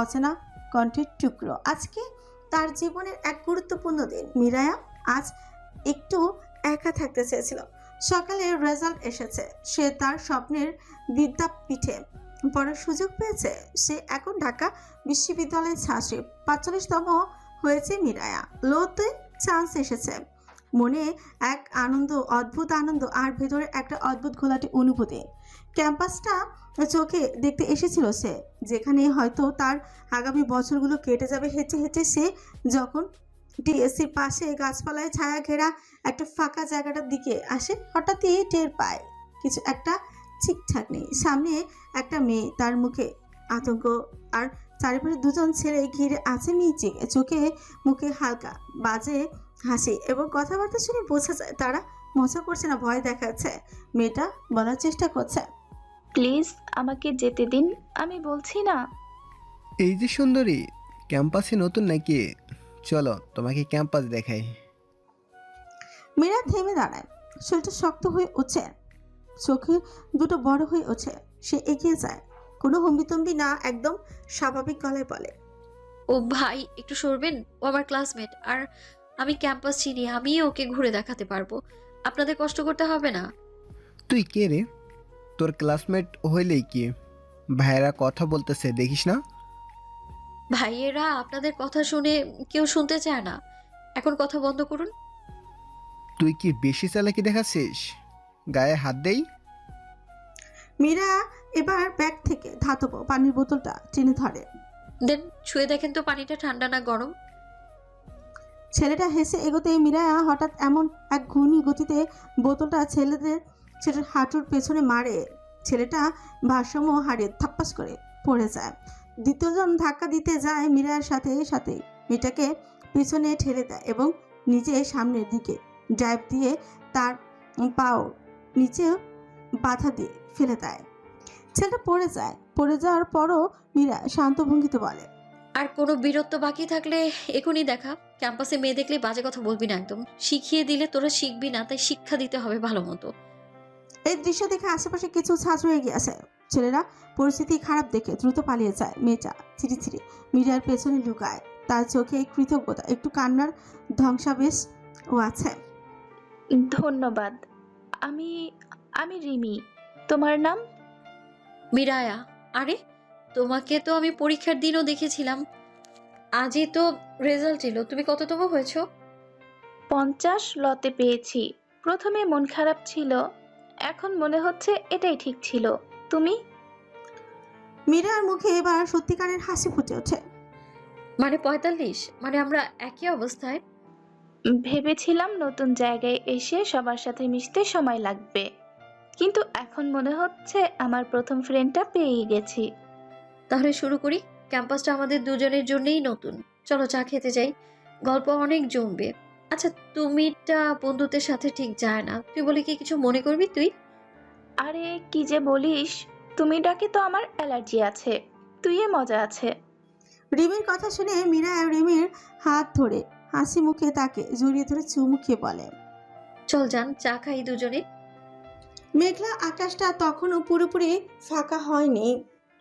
অচেনা কণ্ঠের টুকরো। আজকে তার জীবনের এক গুরুত্বপূর্ণ দিন। মিরায়া আজ একটু একা থাকতে চেয়েছিল। সকালে রেজাল্ট এসেছে, সে তার স্বপ্নের বিদ্যাপীঠে পড়ার সুযোগ পেয়েছে। সে এখন ঢাকা বিশ্ববিদ্যালয়ের ছাত্রী। 45তম হয়েছে মিরায়া। লোতে চান্স এসেছে। মনে এক আনন্দ, অদ্ভুত আনন্দ, আর ভেতরে একটা অদ্ভুত ঘোলাটে অনুভূতি। ক্যাম্পাসটা চোখে দেখতে এসেছিল সে, যেখানে হয়তো তার আগামী বছরগুলো কেটে যাবে। হেঁটে হেঁটে সে যখন ডিএসসির পাশে গাছপালায় ছায়া ঘেরা একটা ফাঁকা জায়গাটার দিকে আসে, হঠাৎই টের পায় কিছু একটা ঠিকঠাক নেই। সামনে একটা মেয়ে, তার মুখে আতঙ্ক, আর চারিপাশে দুজন ছেলে ঘিরে আছে মিচিকে। চোখে মুখে হালকা বাজে হাসি এবং কথাবার্তা শুনে বোঝা যায় তারা মজা করছে না ভয় দেখাচ্ছে। মেয়েটা বলার চেষ্টা করছে, প্লিজ আমাকে যেতে দিন, আমি বলছি না। এই যে সুন্দরী, ক্যাম্পাসে নতুন নাকি? চলো তোমাকে ক্যাম্পাস দেখাই। মেয়েরা থেমে দাঁড়ায়, শরীরটা শক্ত হয়ে উঠছে, চোখে দুটো বড় হয়ে ওঠে। সে এগিয়ে যায়, কোনো হম্বিতম্বি না, একদম স্বাভাবিক গলায় বলে, ও ভাই একটু সরবেন, ও আমার ক্লাসমেট, আর আমি ক্যাম্পাস চিনি, আমি ওকে ঘুরে দেখাতে পারবো, আপনাদের কষ্ট করতে হবে না। তুই কে রে? তোর ক্লাসমেট হইলেই কি? ভাইয়েরা কথা বলতেছে দেখিস না? ভাইয়েরা আপনাদের কথা শুনে কেউ শুনতে চায় না, এখন কথা বন্ধ করুন। তুই কি বেশি চালাকি দেখাচ্ছিস? গায়ে হাত দেই? মীরা এবার ব্যাগ থেকে ধাতব পানির বোতলটা টেনে ধরে। দেন ছুঁয়ে দেখেন তো পানিটা ঠান্ডা না গরম। ছেলেটা হেসে এগোতে মীরা হঠাৎ এমন এক ঘূর্ণি গতিতে বোতলটা ছেলেটার হাঁটুর পেছনে মারে। ছেলেটা ভারসাম্য হারিয়ে থাপ্পাস করে পড়ে যায়। দ্বিতীয়জন ধাক্কা দিতে যায় মীরার সাথে সাথে মেয়েটাকে পেছনে ঠেলে দেয় এবং নিজে সামনের দিকে ড্রাইভ দিয়ে তার পাও নিচে বাধা দিয়ে ফেলে দেয়। ছেলেটা পড়ে যায়। পড়ে যাওয়ার পরও মীরা শান্ত ভঙ্গিতে বলে, আর কোনো বীরত্ব বাকি থাকলে এখনই দেখা। ক্যাম্পাসে মেয়ে দেখলে বাজে কথা বলবি না একদম। শিখিয়ে দিলে তোরা শিখবি না, তাই শিক্ষা দিতে হবে ভালো মতো। এই দৃশ্য দেখে আশেপাশে কিছু ছাত্র এগিয়ে আসে। ছেলেরা পরিস্থিতি খারাপ দেখে দ্রুত পালিয়ে যায়। মেয়েটা ধীরে ধীরে মীরার পেছনে লুকায়, তার চোখে কৃতজ্ঞতা, একটু কান্নার ধ্বংসাবেশও আছে। ধন্যবাদ। আমি আমি রিমি। তোমার নাম? মিরায়া। আরে তোমাকে তো আমি পরীক্ষার দিনও দেখেছিলাম। আজই তো রেজাল্ট এলো। তুমি কততম হয়েছো? 50 লতে পেয়েছি। প্রথমে মন খারাপ ছিল, এখন মনে হচ্ছে এটাই ঠিক ছিল। তুমি? মীরার মুখে এবার সত্যিকারের হাসি ফুটে ওঠে। মানে 45? মানে আমরা একই অবস্থায়? ভেবেছিলাম নতুন জায়গায় এসে সবার সাথে মিশতে সময় লাগবে, কিন্তু এখন মনে হচ্ছে আমার প্রথম ফ্রেন্ডটা পেয়ে গেছি। তাহলে শুরু করি। ক্যাম্পাসটা আমাদের দুজনের জন্যই নতুন। চলো চা খেতে যাই, গল্প অনেক জমবে। আচ্ছা, তুমিটা বন্ধুদের সাথে ঠিক যায় না। তুই বলে কি কিছু মনে করবি তুই? আরে কি যে বলিস, তুমি ডাকে তো আমার অ্যালার্জি আছে, তুইয়ে মজা আছে। রিমির কথা শুনে মীরা রিমির হাত ধরে হাসি মুখে তাকে জড়িয়ে ধরে চুমু খেয়ে বলে, চল যান, চা খাই দুজনে। মেঘলা আকাশটা তখনও পুরোপুরি ফাঁকা হয়নি,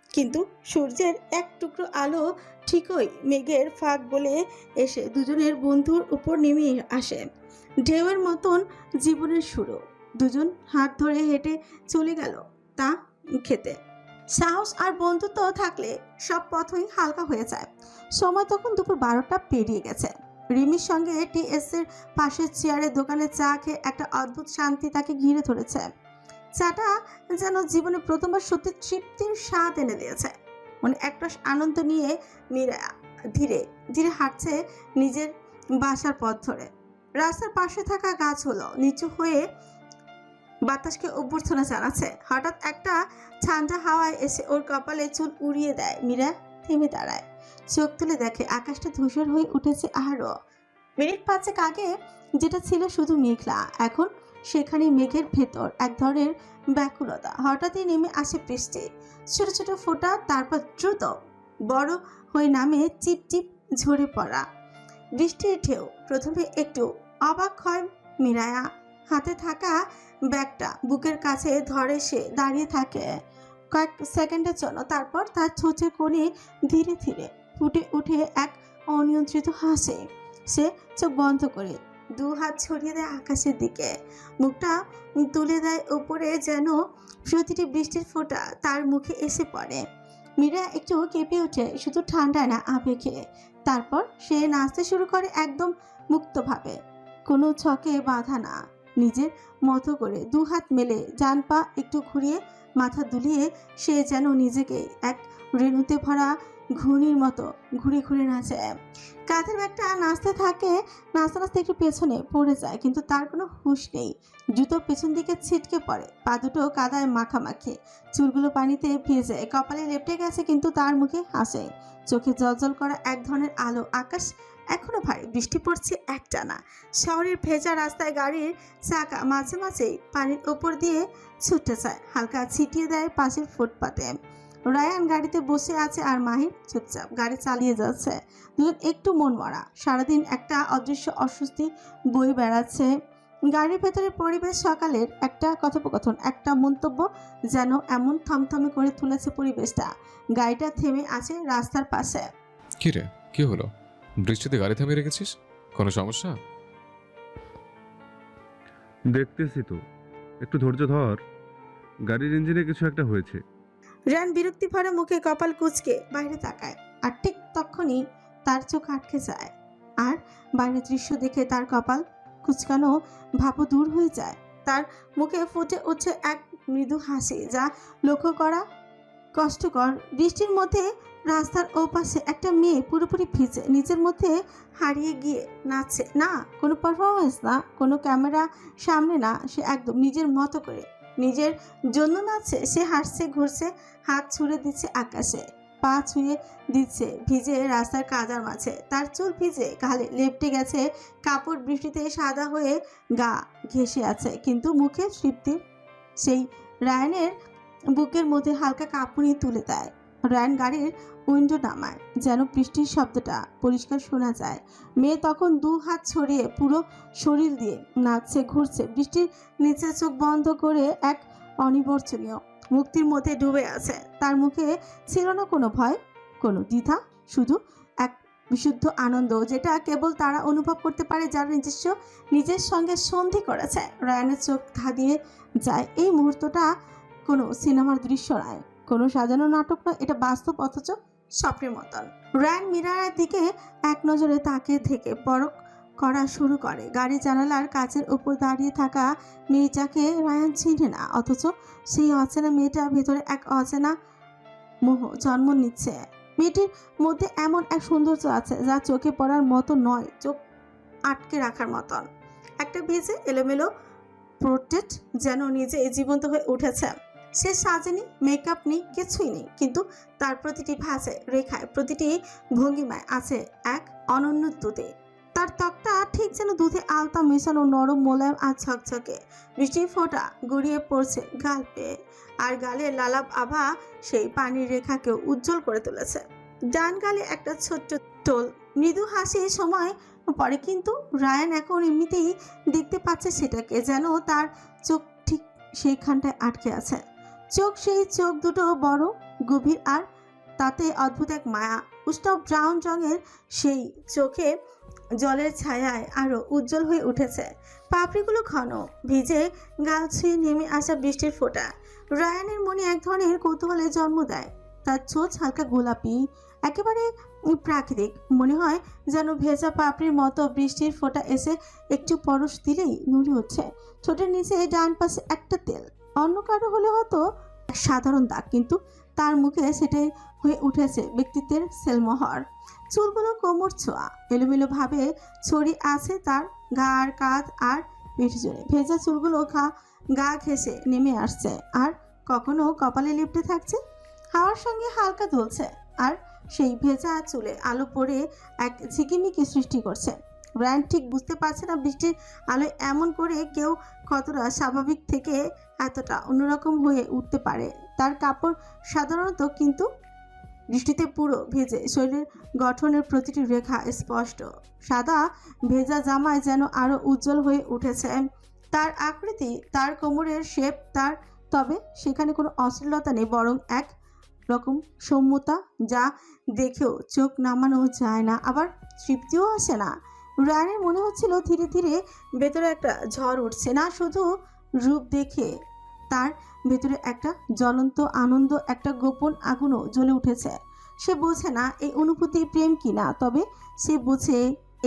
কিন্তু সূর্যের এক টুকরো আলো ঠিকই মেঘের ফাঁক বলে এসে দুজনের বন্ধুর উপর নেমে আসে। ঢেউয়ের মতন জীবনের শুরু। দুজন হাত ধরে হেঁটে চলে গেল তা খেতে। সাহস আর বন্ধুত্ব থাকলে সব পথই হালকা হয়ে যায়। সময় তখন দুপুর 12টা পেরিয়ে গেছে। রিমির সঙ্গে টিএস এর পাশের চেয়ারের দোকানে চা খেয়ে একটা অদ্ভুত শান্তি তাকে ঘিরে ধরেছে। চাটা যেন জীবনে প্রথমবার সত্যি তৃপ্তির স্বাদ এনে দিয়েছে। মানে একটা আনন্দ নিয়ে মীরা ধীরে ধীরে হাঁটছে নিজের বাসার পথ ধরে। রাস্তার পাশে থাকা গাছগুলো নিচু হয়ে বাতাসকে অভ্যর্থনা জানাচ্ছে। হঠাৎ একটা ঠান্ডা হাওয়ায় এসে ওর কপালে চুল উড়িয়ে দেয়। মীরা থেমে দাঁড়ায়, চোখ তুলে দেখে আকাশটা ধূসর হয়ে উঠেছে। আরও মিনিট 5 আগে যেটা ছিল শুধু মেঘলা, এখন সেখানে মেঘের ভেতর এক ধরনের ব্যাকুলতা। হঠাৎই নেমে আসে বৃষ্টি, ছোট ছোট ফোঁটা, তারপর দ্রুত বড় হয়ে নামে চিপ চিপ ঝরে পড়া বৃষ্টির ঢেউ। প্রথমে একটু অবাক হয় মীরায়া, হাতে থাকা ব্যাগটা বুকের কাছে ধরে সে দাঁড়িয়ে থাকে কয়েক সেকেন্ডের জন্য। তারপর তার ঠোঁটের কোণে ধীরে ধীরে ফুটে উঠে এক অনিয়ন্ত্রিত হাসি। সে চোখ বন্ধ করে 2 হাত ছড়িয়ে দেয় আকাশের দিকে, মুখটা তুলে দেয় উপরে, যেন প্রতিটি বৃষ্টির ফোঁটা তার মুখে এসে পড়ে। মীরা একটু কেঁপে ওঠে, শুধু ঠান্ডা না, আবেগে। তারপর সে নাচতে শুরু করে একদম মুক্তভাবে, কোনো ছকে বাঁধা না, নিজের মতো করে 2 হাত মেলে ডান পা একটু ঘুরিয়ে মাথা দুলিয়ে সে যেন নিজেকে এক রেণুতে ভরা ঘূর্ণির মতো ঘুরে ঘুরে নাচে। কাঁধের ব্যাগটা নাচতে থাকে, নাচতে নাচতে একটু পেছনে পড়ে যায়, কিন্তু তার কোনো হুঁশ নেই। জুতো পেছন দিকে ছিটকে পড়ে, পা দুটো কাদায় মাখামাখি, চুলগুলো পানিতে ভিজে, কপালে লেপটে গেছে, কিন্তু তার মুখে হাসে, চোখে জলজল করা এক ধরনের আলো। আকাশ এখনো ভারী, বৃষ্টি পড়ছে একটানা। শহরের ভেজা রাস্তায় গাড়ির চাকা মাঝে মাঝেই পানির ওপর দিয়ে ছুটে যায়, হালকা ছিটিয়ে দেয় পাশের ফুটপাতে। রায়ান গাড়িতে বসে আছে আর মাহির চুপচাপ গাড়ি চালিয়ে যাচ্ছে। দুজন একটু মন মরা, সারাদিন একটা অদৃশ্য অস্বস্তি বয়ে বেড়াচ্ছে গাড়ির ভেতরে। পরিবেশ, সকালের একটা কথোপকথন, একটা মন্তব্য যেন এমন থমথমে করে তুলেছে পরিবেশটা। গাড়িটা থেমে আছে রাস্তার পাশে। কি রে, কি হলো? বৃষ্টিতে গাড়ি থামিয়ে রেখেছিস? কোনো সমস্যা? দেখতেছি তো, একটু ধৈর্য ধর, গাড়ির ইঞ্জিনে কিছু একটা হয়েছে। রায়ান বিরক্তি ভরা মুখে কপাল কুঁচকে বাইরে তাকায়, আর ঠিক তখনই তার চোখ আটকে যায়। আর বাইরের দৃশ্য দেখে তার কপাল কুচকানো ভাবও দূর হয়ে যায়। তার মুখে ফুটে উঠছে এক মৃদু হাসি, যা লক্ষ্য করা কষ্টকর। বৃষ্টির মধ্যে রাস্তার ওপাশে একটা মেয়ে পুরোপুরি ভিজে, নিজের মধ্যে হারিয়ে গিয়ে নাচছে। না কোনো পারফরমেন্স, না কোনো ক্যামেরা সামনে, না, সে একদম নিজের মতো করে নিজের জন্য নাচছে। সে হাসছে, ঘুরছে, হাত ছুঁড়ে দিচ্ছে আকাশে, পা ছুঁয়ে দিচ্ছে ভিজে রাস্তার কাদার মাঝে। তার চুল ভিজে, গালে লেপটে গেছে কাপড়, বৃষ্টিতে সাদা হয়ে গা ঘেঁষে আছে, কিন্তু মুখে তৃপ্তির সেই রায়ানের বুকের মধ্যে হালকা কাঁপুনি তুলে দেয়। রায়ান গাড়ির উইন্ডো নামায় যেন বৃষ্টির শব্দটা পরিষ্কার শোনা যায়। মেয়ে তখন 2 হাত ছড়িয়ে পুরো শরীর দিয়ে নাচছে, ঘুরছে। বৃষ্টির নিচে চোখ বন্ধ করে এক অনিবর্চনীয় মুক্তির মধ্যে ডুবে আছে। তার মুখে ছিল না কোনো ভয়, কোনো দ্বিধা, শুধু এক বিশুদ্ধ আনন্দ, যেটা কেবল তারা অনুভব করতে পারে যারা নিজের সঙ্গে সন্ধি করেছে। রায়ানের চোখ ধাঁধিয়ে যায়। এই মুহূর্তটা কোনো সিনেমার দৃশ্য নয়, কোনো সাজানো নাটক নয়, এটা বাস্তব অথচ স্বপ্নের মতন। রায়ান মিরারের দিকে এক নজরে তাকিয়ে থেকে পরখ করা শুরু করে। গাড়ি জানালার কাচের উপর দাঁড়িয়ে থাকা মেয়েটাকে রায়ান চিনে না, অথচ সেই অচেনা মেয়েটার ভেতরে এক অচেনা মোহ জন্ম নিচ্ছে। মেয়েটির মধ্যে এমন এক সৌন্দর্য আছে যা চোখে পড়ার মতো নয়, চোখ আটকে রাখার মতন। একটা ভিজে এলোমেলো পোর্ট্রেট যেন নিজে জীবন্ত হয়ে উঠেছে। সে সাজেনি, মেকআপ নেই, কিছুই নেই, কিন্তু তার প্রতিটি ভাঁজে, রেখায়, প্রতিটি ভঙ্গিমায় আছে এক অনন্য দুধে। তার ত্বকটা ঠিক যেন দুধে আলতা মেশানো, নরম, মোলায়েম আর ঝকঝকে। বৃষ্টির ফোঁটা গড়িয়ে পড়ছে গাল পেয়ে, আর গালের লালাপ আভা সেই পানির রেখাকেও উজ্জ্বল করে তুলেছে। ডান গালে একটা ছোট্ট টোল, মৃদু হাসি সময় পরে, কিন্তু রায়ান এখন এমনিতেই দেখতে পাচ্ছে সেটাকে, যেন তার চোখ ঠিক সেইখানটায় আটকে আছে। সেই চোখ দুটো বড়, গভীর, আর তাতে অদ্ভুত এক মায়া। উষ্ণ ব্রাউন রঙের সেই চোখে জলের ছায়ায় আরো উজ্জ্বল হয়ে উঠেছে। পাপড়িগুলো ঘন, ভিজে গাল ছুঁয়ে নেমে আসা বৃষ্টির ফোঁটা রায়ানের মনে এক ধরনের কৌতূহলের জন্ম দেয়। তার চোখ হালকা গোলাপি, একেবারে প্রাকৃতিক, মনে হয় যেন ভেজা পাপড়ির মতো বৃষ্টির ফোঁটা এসে একটু পরশ দিলেই নুড়ি হচ্ছে। ঠোঁটের নিচে ডান পাশে একটা তেল, অন্য কারো হলে হয়তো সাধারণ দাগ, কিন্তু তার মুখে সেটাই হয়ে উঠেছে ব্যক্তিত্বের সেলমোহর। চুলগুলো কোমর ছোঁয়া, এলোমেলো ভাবে ছড়িয়ে আছে তার ঘাড়, কাঁধ আর পেট জুড়ে। ভেজা চুলগুলো গা ঘেঁষে নেমে আসছে, আর কখনো কপালে লিপটে থাকছে, হাওয়ার সঙ্গে হালকা দুলছে, আর সেই ভেজা চুলে আলো পড়ে এক ঝিকিমিকি সৃষ্টি করছে। রায়ান ঠিক বুঝতে পারছে না বৃষ্টির আলোয় এমন করে কেউ কতটা স্বাভাবিক থেকে এতটা অন্যরকম হয়ে উঠতে পারে। তার কাপড় সাধারণত, কিন্তু বৃষ্টিতে পুরো ভেজে, শরীরের গঠনের প্রতিটি রেখা স্পষ্ট। সাদা ভেজা জামায় যেন আরো উজ্জ্বল হয়ে উঠেছে তার আকৃতি, তার কোমরের শেপ, তবে সেখানে কোনো অশ্লীলতা নেই, বরং এক রকম সৌম্যতা, যা দেখেও চোখ নামানো যায় না, আবার তৃপ্তিও আসে না। রায়ানের মনে হচ্ছিল ধীরে ধীরে ভেতরে একটা ঝড় উঠছে, না শুধু রূপ দেখে, তার ভেতরে একটা জ্বলন্ত আনন্দ, একটা গোপন আগুনও জ্বলে উঠেছে। সে বোঝে না এই অনুভূতি প্রেম কিনা, তবে সে বোঝে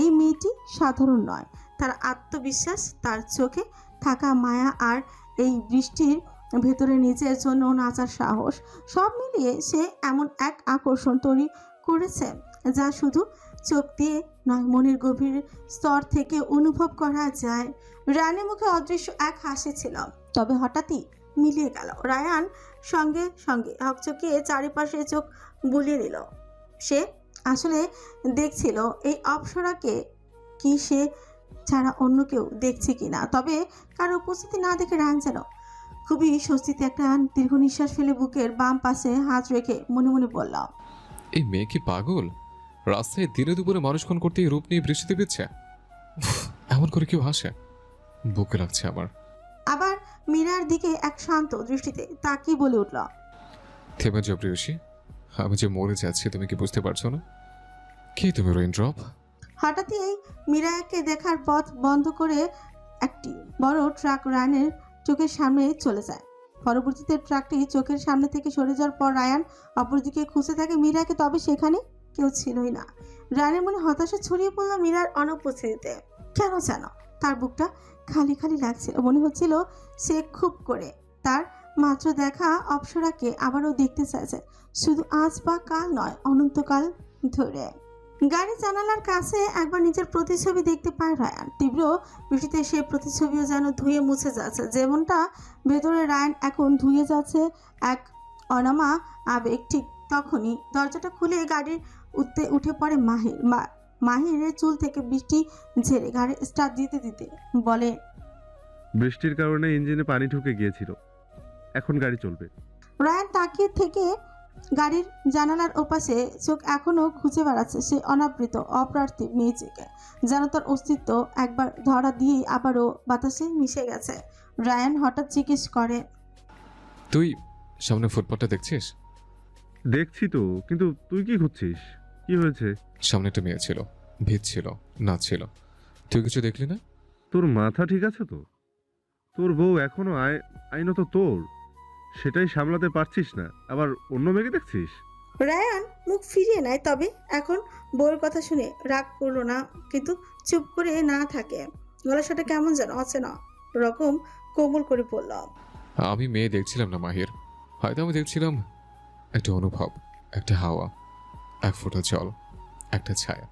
এই মেয়েটি সাধারণ নয়। তার আত্মবিশ্বাস, তার চোখে থাকা মায়া, আর এই বৃষ্টির ভেতরে নিজের জন্য নাচার সাহস, সব মিলিয়ে সে এমন এক আকর্ষণ তৈরি করেছে যা শুধু চোখ দিয়ে নয়, মনের গভীর স্তর থেকে অনুভব করা যায়। রায়ানের মুখে অদৃশ্য এক হাসি ছিল, তবে হঠাৎই মিলিয়ে গেল। রায়ান সঙ্গে সঙ্গে হকচকিয়ে চারিপাশে চোখ বুলিয়ে নিল। সে আসলে দেখছিল এই অপ্সরাকে, কি সে ছাড়া অন্য কেউ দেখছে কিনা। তবে কারো উপস্থিতি না দেখে রায়ান যেন খুবই স্বস্তিতে একটা দীর্ঘ নিঃশ্বাস ফেলে বুকের বাম পাশে হাত রেখে মনে মনে বলল, এই মেয়ে কি পাগল? রাস্তায় দিনে দুপুরে মানুষ খুন করতে এই রূপ নিয়ে বৃষ্টিতে দিচ্ছে? এমন করে কেউ হাসে? বুকে লাগছে আমার। আবার মীরার দিকে এক শান্ত দৃষ্টিতে তাকিয়ে বলে উঠল, থেমে যাও প্রিয়সী, আমি যে মরে যাচ্ছি তুমি কি বুঝতে পারছো না? কে তুমি রেইনড্রপ? হঠাৎই এই মীরাকে দেখার পথ বন্ধ করে একটি বড় ট্রাক রায়ানের চোখের সামনে চলে যায়। পরবর্তীতে ট্রাকটি চোখের সামনে থেকে সরে যাওয়ার পর রায়ান অপরদিকে খুঁজে থাকে মীরাকে, তবে সেখানে কেউ ছিলই না। রায়ানের মনে হতাশা ছড়িয়ে পড়ল মীরার অনুপস্থিতিতে। কেন জানো তার বুকটা খালি খালি লাগছিল, মনে হচ্ছিল সে খুব করে তার মাত্র দেখা অপ্সরাকে আবারও দেখতে চাইছে, শুধু আজ বা কাল নয়, অনন্তকাল ধরে। গাড়ি জানালার কাছে একবার নিজের প্রতিচ্ছবি দেখতে পায় রায়ান। তীব্র বৃষ্টিতে সে প্রতিচ্ছবিও যেন ধুয়ে মুছে যাচ্ছে, যেমনটা ভেতরে রায়ান এখন ধুয়ে যাচ্ছে এক অনামা আবেগ। ঠিক তখনই দরজাটা খুলে গাড়ির উঠে পড়ে মাহির। মাহিরের চুল থেকে বৃষ্টি ঝেড়ে গাড়ি স্টার্ট দিতে দিতে বলে, বৃষ্টির কারণে ইঞ্জিনে পানি ঢুকে গিয়েছিল, এখন গাড়ি চলবে। রায়ান তাকিয়ে থেকে গাড়ির জানালার ওপাশে চোখ এখনো খুঁজে বেড়াচ্ছে সেই অনাবৃত অপ্রার্থী মেয়েটিকে, যেন তার অস্তিত্ব একবার ধরা দিয়েই আবারও বাতাসে মিশে গেছে। রায়ান হঠাৎ জিজ্ঞেস করে, তুই সামনে ফুটপাথটা দেখছিস? দেখছি তো, কিন্তু তুই কি খুঁজছিস? কি হয়েছে? সামনে একটা মেয়ে ছিল, ভিড় ছিল, নাচছিল। তুই কিছু দেখলি না? তোর মাথা ঠিক আছে তো? তোর বউ এখনো আইনত তোর, সেটাই সামলাতে পারছিস না, আবার অন্য মেয়েকে দেখছিস? রায়ান মুখ ফিরিয়ে নেয়, তবে এখন বউয়ের কথা শুনে রাগ করলো না, কিন্তু চুপ করে না থাকে। গলার সাথে কেমন যেন অচেনা রকম কোমল করে বলল, আমি মেয়ে দেখছিলাম না মাহির, হয়তো আমি দেখছিলাম একটা অনুভব, একটা হাওয়া, এক ফোঁটা জল, একটা ছায়া,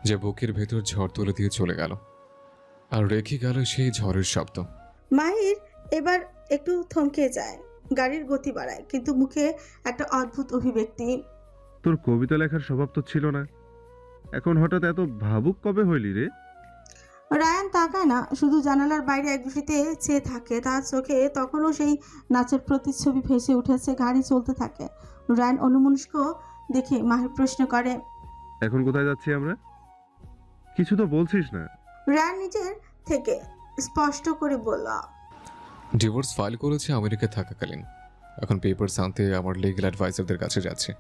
যে বুকের ভেতর ঝড় তুলে দিয়ে চলে গেল, আর রেখে গেল সেই ঝড়ের শব্দ। মাহির এবার একটু থমকে যায়, গাড়ির গতি বাড়ায়, কিন্তু মুখে একটা অদ্ভুত অভিব্যক্তি। তোর কবিতা লেখার স্বভাব তো ছিল না, এখন হঠাৎ এত ভাবুক কবে হইলি রে? রায়ান তাকায় না, শুধু জানালার বাইরে এক দৃষ্টিতে চেয়ে থাকে। তার চোখে তখনও সেই নাচের প্রতিচ্ছবি ভেসে উঠেছে। গাড়ি চলতে থাকে। রায়ান অনুমনস্ক দেখে মাহির প্রশ্ন করে, এখন কোথায় যাচ্ছি আমরা? কিছু তো বলছিস না। রায়ান নিজের থেকে স্পষ্ট করে বলল, ডিভোর্স ফাইল করেছে আমেরিকায় থাকাকালীন, এখন পেপারস আনতে আমার লিগ্যাল অ্যাডভাইজারদের কাছে যাচ্ছে।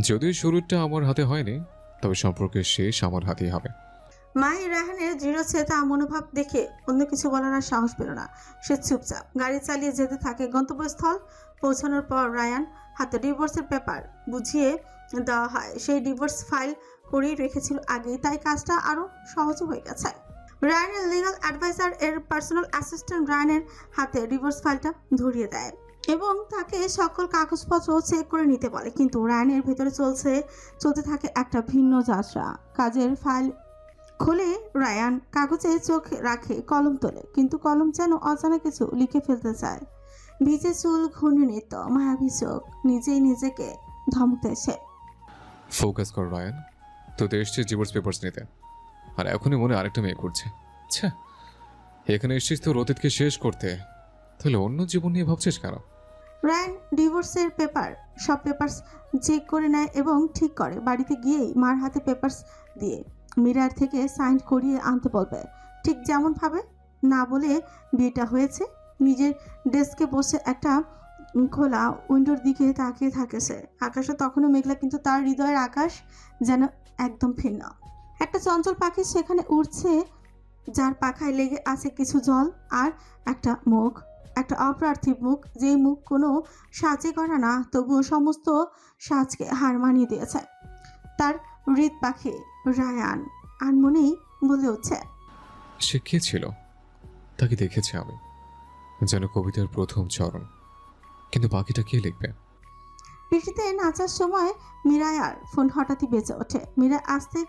যদিও শুরুটা আমার হাতে হয়নি, তবে সম্পর্কের শেষ আমার হাতেই হবে। মাহির রায়হানের দৃঢ়চেতা মনোভাব দেখে অন্য কিছু বলার আর সাহস পেল না। সে চুপচাপ গাড়ি চালিয়ে যেতে থাকে। গন্তব্যস্থল পৌঁছানোর পর রায়ান হাতে ডিভোর্সের পেপার বুঝিয়ে দেওয়া হয়। সেই ডিভোর্স ফাইল করেই রেখেছিল আগেই, তাই কাজটা আরও সহজ হয়ে গেছে। রায়ানের লিগাল অ্যাডভাইজার এর পার্সোনাল অ্যাসিস্ট্যান্ট রায়ানের হাতে ডিভোর্স ফাইলটা ধরিয়ে দেয় এবং তাকে সকল কাগজপত্র চেক করে নিতে বলে। কিন্তু রায়ানের ভেতরে চলতে থাকে একটা ভিন্ন যাত্রা। কাজের ফাইল খুলে রায়ান কাগজে চোখ রাখে, কলম তোলে, কিন্তু কলম যেন অজানা কিছু লিখে ফেলতে চায়। ভিজে চুল, ঘূর্ণিত মায়াবী চোখ, নিজেই নিজেকে ধমক দিয়েছে। ফোকাস কর রায়ান, তোদের এসছিস ডিভোর্স পেপারস নিতে, আর এখনই মনে আরেকটা মেয়ে করছে। আচ্ছা, এখানে এসছিস তোর অতীতকে শেষ করতে, তাহলে অন্য জীবন নিয়ে ভাবছিস কেন? রায়ান ডিভোর্সের সব পেপারস চেক করে নেয় এবং ঠিক করে বাড়িতে গিয়েই মার হাতে পেপারস দিয়ে মিরার থেকে সাইন করিয়ে আনতে বলবে। ঠিক যেমন ভাবে না বলে বিয়েটা হয়েছে। নিজের ডেস্কে বসে একটা খোলা উইন্ডোর দিকে তাকিয়ে থাকে সে। আকাশে তখনও মেঘলা, কিন্তু তার হৃদয়ের আকাশ যেন একদম ভিন্ন। একটা চঞ্চল পাখি সেখানে উড়ছে, যার পাখায় লেগে আছে কিছু জল আর একটা মুখ, একটা অপ্রার্থী মুখ, যেই মুখ কোনো সাজে করা না, তবুও সমস্ত সাজকে হার মানিয়ে দিয়েছে। তার হৃদ পাখি রায়ান আনমনেই বলে উঠছে, সে কে ছিল? তাকে দেখেছি আমি, যেন কবিতার প্রথম চরণ, কিন্তু বাকিটা কে লিখবে? বৃষ্টিতে নাচার সময় মিরায়ার ফোন হঠাৎই বেজে ওঠে। মীরা আসতে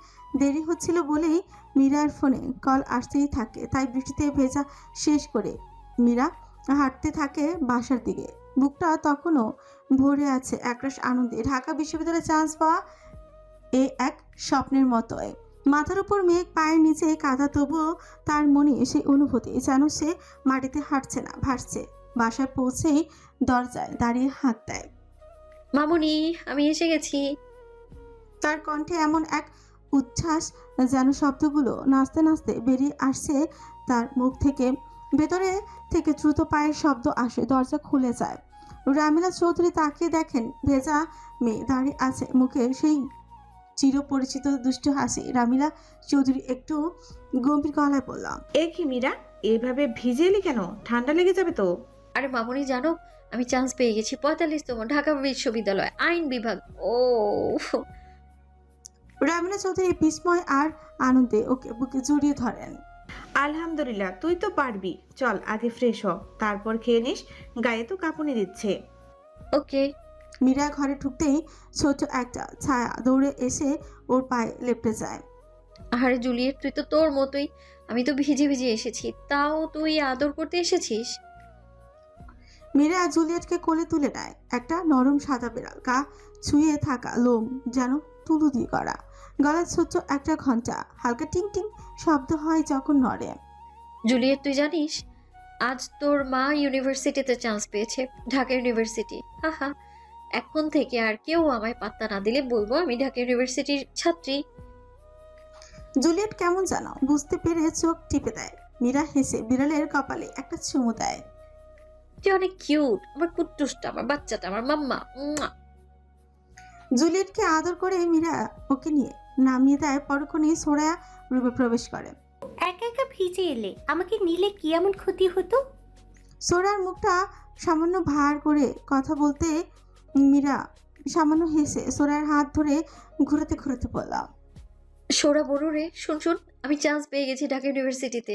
দেরি হচ্ছিল বলেই মীরার ফোনে কল আসতেই থাকে। তাই বৃষ্টিতে ভেজা শেষ করে মীরা হাঁটতে থাকে বাসার দিকে। বুকটা তখনও ভরে আছে একরাশ আনন্দে। ঢাকা বিশ্ববিদ্যালয়ে চান্স পাওয়া এক স্বপ্নের মতোই। মাথার উপর মেঘ, পায়ের নিচে কাদা, তবুও তার মনে সেই অনুভূতি যেন সে মাটিতে হাঁটছে না, ভাসছে। বাসায় পৌঁছেই দরজায় দাঁড়িয়ে হাত দেয়। মামুনি, আমি এসে গেছি। তার কণ্ঠে এমন এক উচ্ছ্বাস যেন শব্দগুলো নাচতে নাচতে বেরিয়ে আসছে তার মুখ থেকে। ভেতরে থেকে দ্রুত পায়ের শব্দ আসে, দরজা খুলে যায়। রামিলা চৌধুরী তাকিয়ে দেখেন ভেজা মেয়ে দাঁড়িয়ে আছে, মুখে সেই চিরপরিচিত দুষ্ট হাসি। রামিলা চৌধুরী একটু গম্ভীর গলায় বলল, এ কি মীরা, এভাবে ভিজে এলি কেন? ঠান্ডা লেগে যাবে তো। আরে মামুনি, জানো আমি চান্স পেয়ে গেছি 45তম ঢাকা বিশ্ববিদ্যালয় আইন বিভাগ। ও রামিলা চৌধুরী বিস্ময় আর আনন্দে ওকে বুকে জড়িয়ে ধরেন। আলহামদুলিল্লাহ, তুই তো পারবি। চল আগে ফ্রেশ হ, তারপর খেয়ে নিস, গায়ে তো কাঁপুনি দিচ্ছে। ওকে। মীরা ঘরে ঢুকতেই ছোট একটা ছায়া দৌড়ে এসে ওর পায়ে লেপটে যায়। আরে জুলিয়েট, তুই তো তোর মতোই, আমি তো ভিজে ভিজে এসেছি, তাও তুই আদর করতে এসেছিস। মীরা জুলিয়েটকে কোলে তুলে নেয়। একটা নরম সাদা বিড়াল, গা ছুঁয়ে থাকা লোম যেন তুলো দিয়ে করা, গলায় ছোট্ট একটা ঘন্টা, হালকা টিং টিং শব্দ হয় যখন নড়ে। জুলিয়েট, তুই জানিস আজ তোর মা ইউনিভার্সিটিতে চান্স পেয়েছে, ঢাকা ইউনিভার্সিটি। হাহা, এখন থেকে আর কেউ আমায় পাত্তা না দিলে বলবো আমি ঢাকা ইউনিভার্সিটির ছাত্রী। জুলিয়েট কেমন যেন বুঝতে পেরে চোখ টিপে দেয়। মীরা হেসে বিড়ালের কপালে একটা চুমু দেয়। তুই অনেক কিউট, আমার কুট্টুসটা, আমার বাচ্চাটা, আমার মাম্মা। জুলিয়েটকে আদর করে মীরা ওকে নিয়ে নামিয়ে দেয়। পরক্ষণেই সোরায়া রুমে প্রবেশ করে। একা একা ভিজে এলে আমাকে নিলে কি এমন ক্ষতি হতো? সোরার মুখটা সামান্য ভার করে কথা বলতে মীরা সামান্য হেসে সোরার হাত ধরে ঘুরাতে ঘুরাতে বললাম, সোরা বড় রে, শুন শুন, আমি চান্স পেয়ে গেছি ঢাকা ইউনিভার্সিটিতে।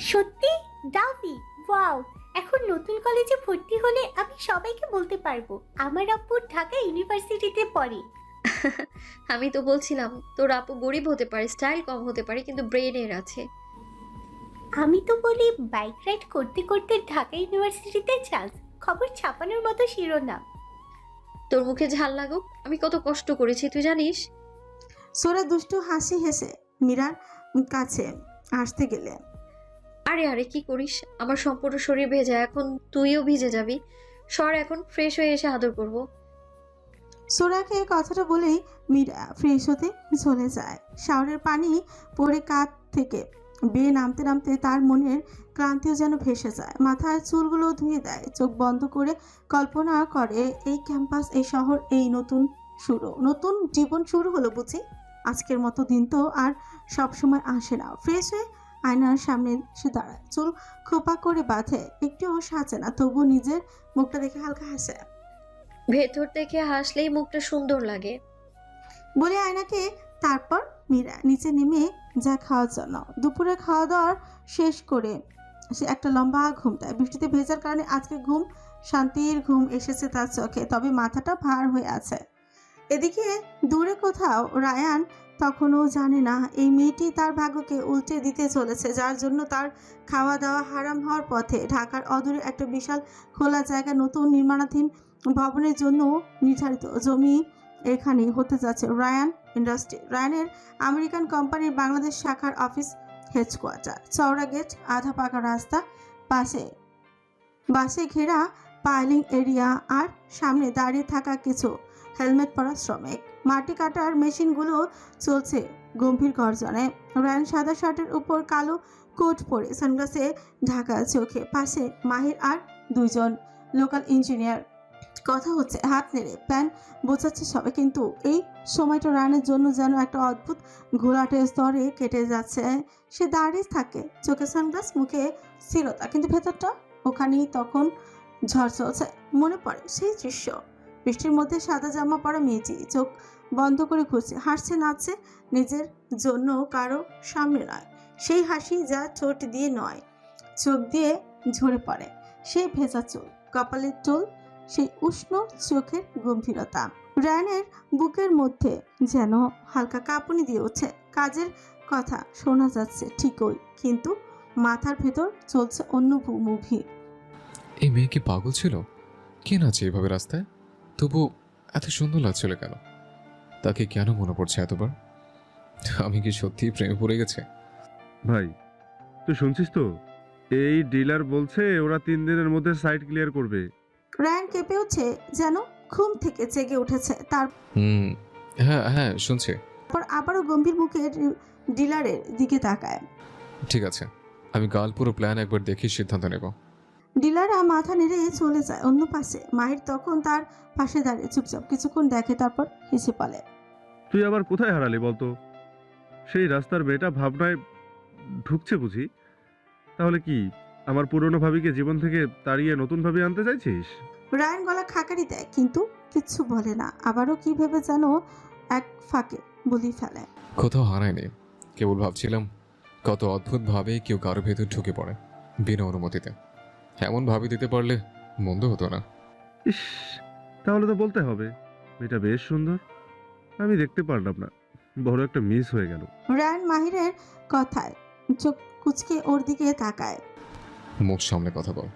সত্যি? ডাবি, ওয়াও! এখন নতুন কলেজে ভর্তি হলে আমি সবাইকে বলতে পারবো আমার আব্বু ঢাকা ইউনিভার্সিটিতে পড়ে। আমি তো বলছিলাম তোর আপু গরিব হতে পারে, স্টাইল কম হতে পারে, কিন্তু ব্রেনের আছে। আমি তো বলি বাইক রাইড করতে করতে ঢাকা ইউনিভার্সিটিতে চান্স, খবর ছাপানোর মতো শিরোনাম। তোর মুখে ঝাল লাগুক, আমি কত কষ্ট করেছি তুই জানিস। সোরা দুষ্টু হাসি হেসে মীরার কাছে আসতে গেলে, আরে আরে কি করিস, আমার সম্পূর্ণ শরীর ভেজা, এখন তুইও ভিজে যাবি। সর, এখন ফ্রেশ হয়ে এসে আদর করব। সোরাকে কথাটা বলেই মীরা ফ্রেশ হতে চলে যায়। শাওয়ারের পানি পড়ে কাঁধ থেকে বেয়ে নামতে নামতে তার মনের ক্লান্তিও যেন ভেসে যায়। মাথার চুলগুলো ধুয়ে দেয়, চোখ বন্ধ করে কল্পনা করে এই ক্যাম্পাস, এই শহর, এই নতুন শুরু, নতুন জীবন শুরু হলো বুঝি। আজকের মতো দিন তো আর সব সময় আসে না। ফ্রেশ হয়ে আয়নার সামনে সে দাঁড়ায়, চুল খোপা করে বাঁধে, একটুও সাজে না, তবু নিজের মুখটা দেখে হালকা হাসে। ভেতর থেকে হাসলেই মুখটা সুন্দর লাগে বলে আয়নাকে। তারপর মীরা নিচে নেমে যায় খাওয়ার জন্য। দুপুরে খাওয়া দাওয়া শেষ করে সে একটা লম্বা ঘুম দেয়। বৃষ্টিতে ভেজার কারণে আজকে ঘুম, শান্তির ঘুম এসেছে তার চোখে, তবে মাথাটা ভার হয়ে আছে। এদিকে দূরে কোথাও রায়ান তখনও জানে না এই মেয়েটি তার ভাগ্যকে উল্টে দিতে চলেছে, যার জন্য তার খাওয়া দাওয়া হারাম হওয়ার পথে। ঢাকার অদূরে একটা বিশাল খোলা জায়গা, নতুন নির্মাণাধীন ভবনের জন্য নির্ধারিত জমি এখানেই হতে যাচ্ছে রায়ান ইন্ডাস্ট্রি। রায়ানের আমেরিকান কোম্পানির বাংলাদেশ শাখার অফিস হেডকোয়ার্টার। চওড়া গেট, আধা পাকা রাস্তা, পাশে বাসে ঘেরা পাইলিং এরিয়া, আর সামনে দাঁড়িয়ে থাকা কিছু হেলমেট পরা শ্রমিক। মাটি কাটার মেশিনগুলো চলছে গম্ভীর গর্জনে। রায়ান সাদা শার্টের উপর কালো কোট পরে সানগ্লাসে ঢাকা চোখে। পাশে মাহির আর দুইজন লোকাল ইঞ্জিনিয়ার। কথা হচ্ছে হাত নেড়ে, প্ল্যান বোঝাচ্ছে সবাই, কিন্তু এই সময়টা রানের জন্য যেন একটা অদ্ভুত ঘোলাটে স্তরে কেটে যাচ্ছে। সে দাঁড়িয়ে থাকে, চোখে সানগ্লাস, মুখে স্থিরতা, কিন্তু ভেতরটা ওখানেই। তখন ঝড় চলছে, মনে পড়ে সেই দৃশ্য। বৃষ্টির মধ্যে সাদা জামা পরা মেয়েটি চোখ বন্ধ করে ঘুরছে, হাসছে, নাচছে, নিজের জন্য, কারো সামনে নয়। সেই হাসি যা ঠোঁট দিয়ে নয়, চোখ দিয়ে ঝরে পড়ে। সেই ভেজা চুল, কপালের টোল, সেই উষ্ণ চোখের গম্ভীরতা। রায়ানের বুকের মধ্যে যেন হালকা কাঁপুনি দিয়ে উঠছে। কাজের কথা শোনা যাচ্ছে ঠিকই, কিন্তু মাথার ভেতর চলছে অন্য মুভি। এই মেয়ে কি পাগল ছিল? কে নাচে এভাবে রাস্তায়? তবু এত সুন্দর লাগছিল কেন? তাকে কেন মনে পড়ছে এতবার? আমি কি সত্যি প্রেমে পড়ে গেছে? ভাই, তুই শুনছিস তো? এই ডিলার বলছে ওরা 3 দিনের মধ্যে সাইট ক্লিয়ার করবে। রায়ান কেঁপে উঠছে, যেন ঘুম থেকে জেগে উঠেছে। হ্যাঁ হ্যাঁ শুনছি। তারপর আবারও গম্ভীর মুখে ডিলারের দিকে তাকায়। ঠিক আছে, আমি কাল পুরো প্ল্যান একবার দেখি সিদ্ধান্ত নেব। ডিলাররা মাথা নেড়ে চলে যায় অন্য পাশে। মাহির তখন তার পাশে দাঁড়িয়ে চুপচাপ কিছুক্ষণ দেখে, তারপর হেসে পালে। তুই আবার কোথায় হারালি বলতো? সেই রাস্তার মেয়েটা ভাবনায় ঢুকছে বুঝি? তাহলে কি আমার পুরনো ভাবিকে জীবন থেকে তাড়িয়ে নতুন ভাবি আনতে চাইছিস? রায়ান গলা খাকারি দেয়, কিন্তু কিচ্ছু বলে না। আবারও কি ভেবে যেন এক ফাঁকে বলি ফেলে। কোথাও হারায়নি, কেবল ভাবছিলাম কত অদ্ভুতভাবে কেউ কারো ভেতর ঢুকে পড়ে বিনা অনুমতিতে। এমন ভাবি দিতে পারলে মন্দ হতো না। ইস, তাহলে তো বলতে হবে মেয়েটা বেশ সুন্দর। আমি দেখতে পারলাম না, বড় একটা মিস হয়ে গেল। রায়ান মাহিরের কথায় চোখ কুচকে ওর দিকে তাকায়। মুখ সামনে কথা বল,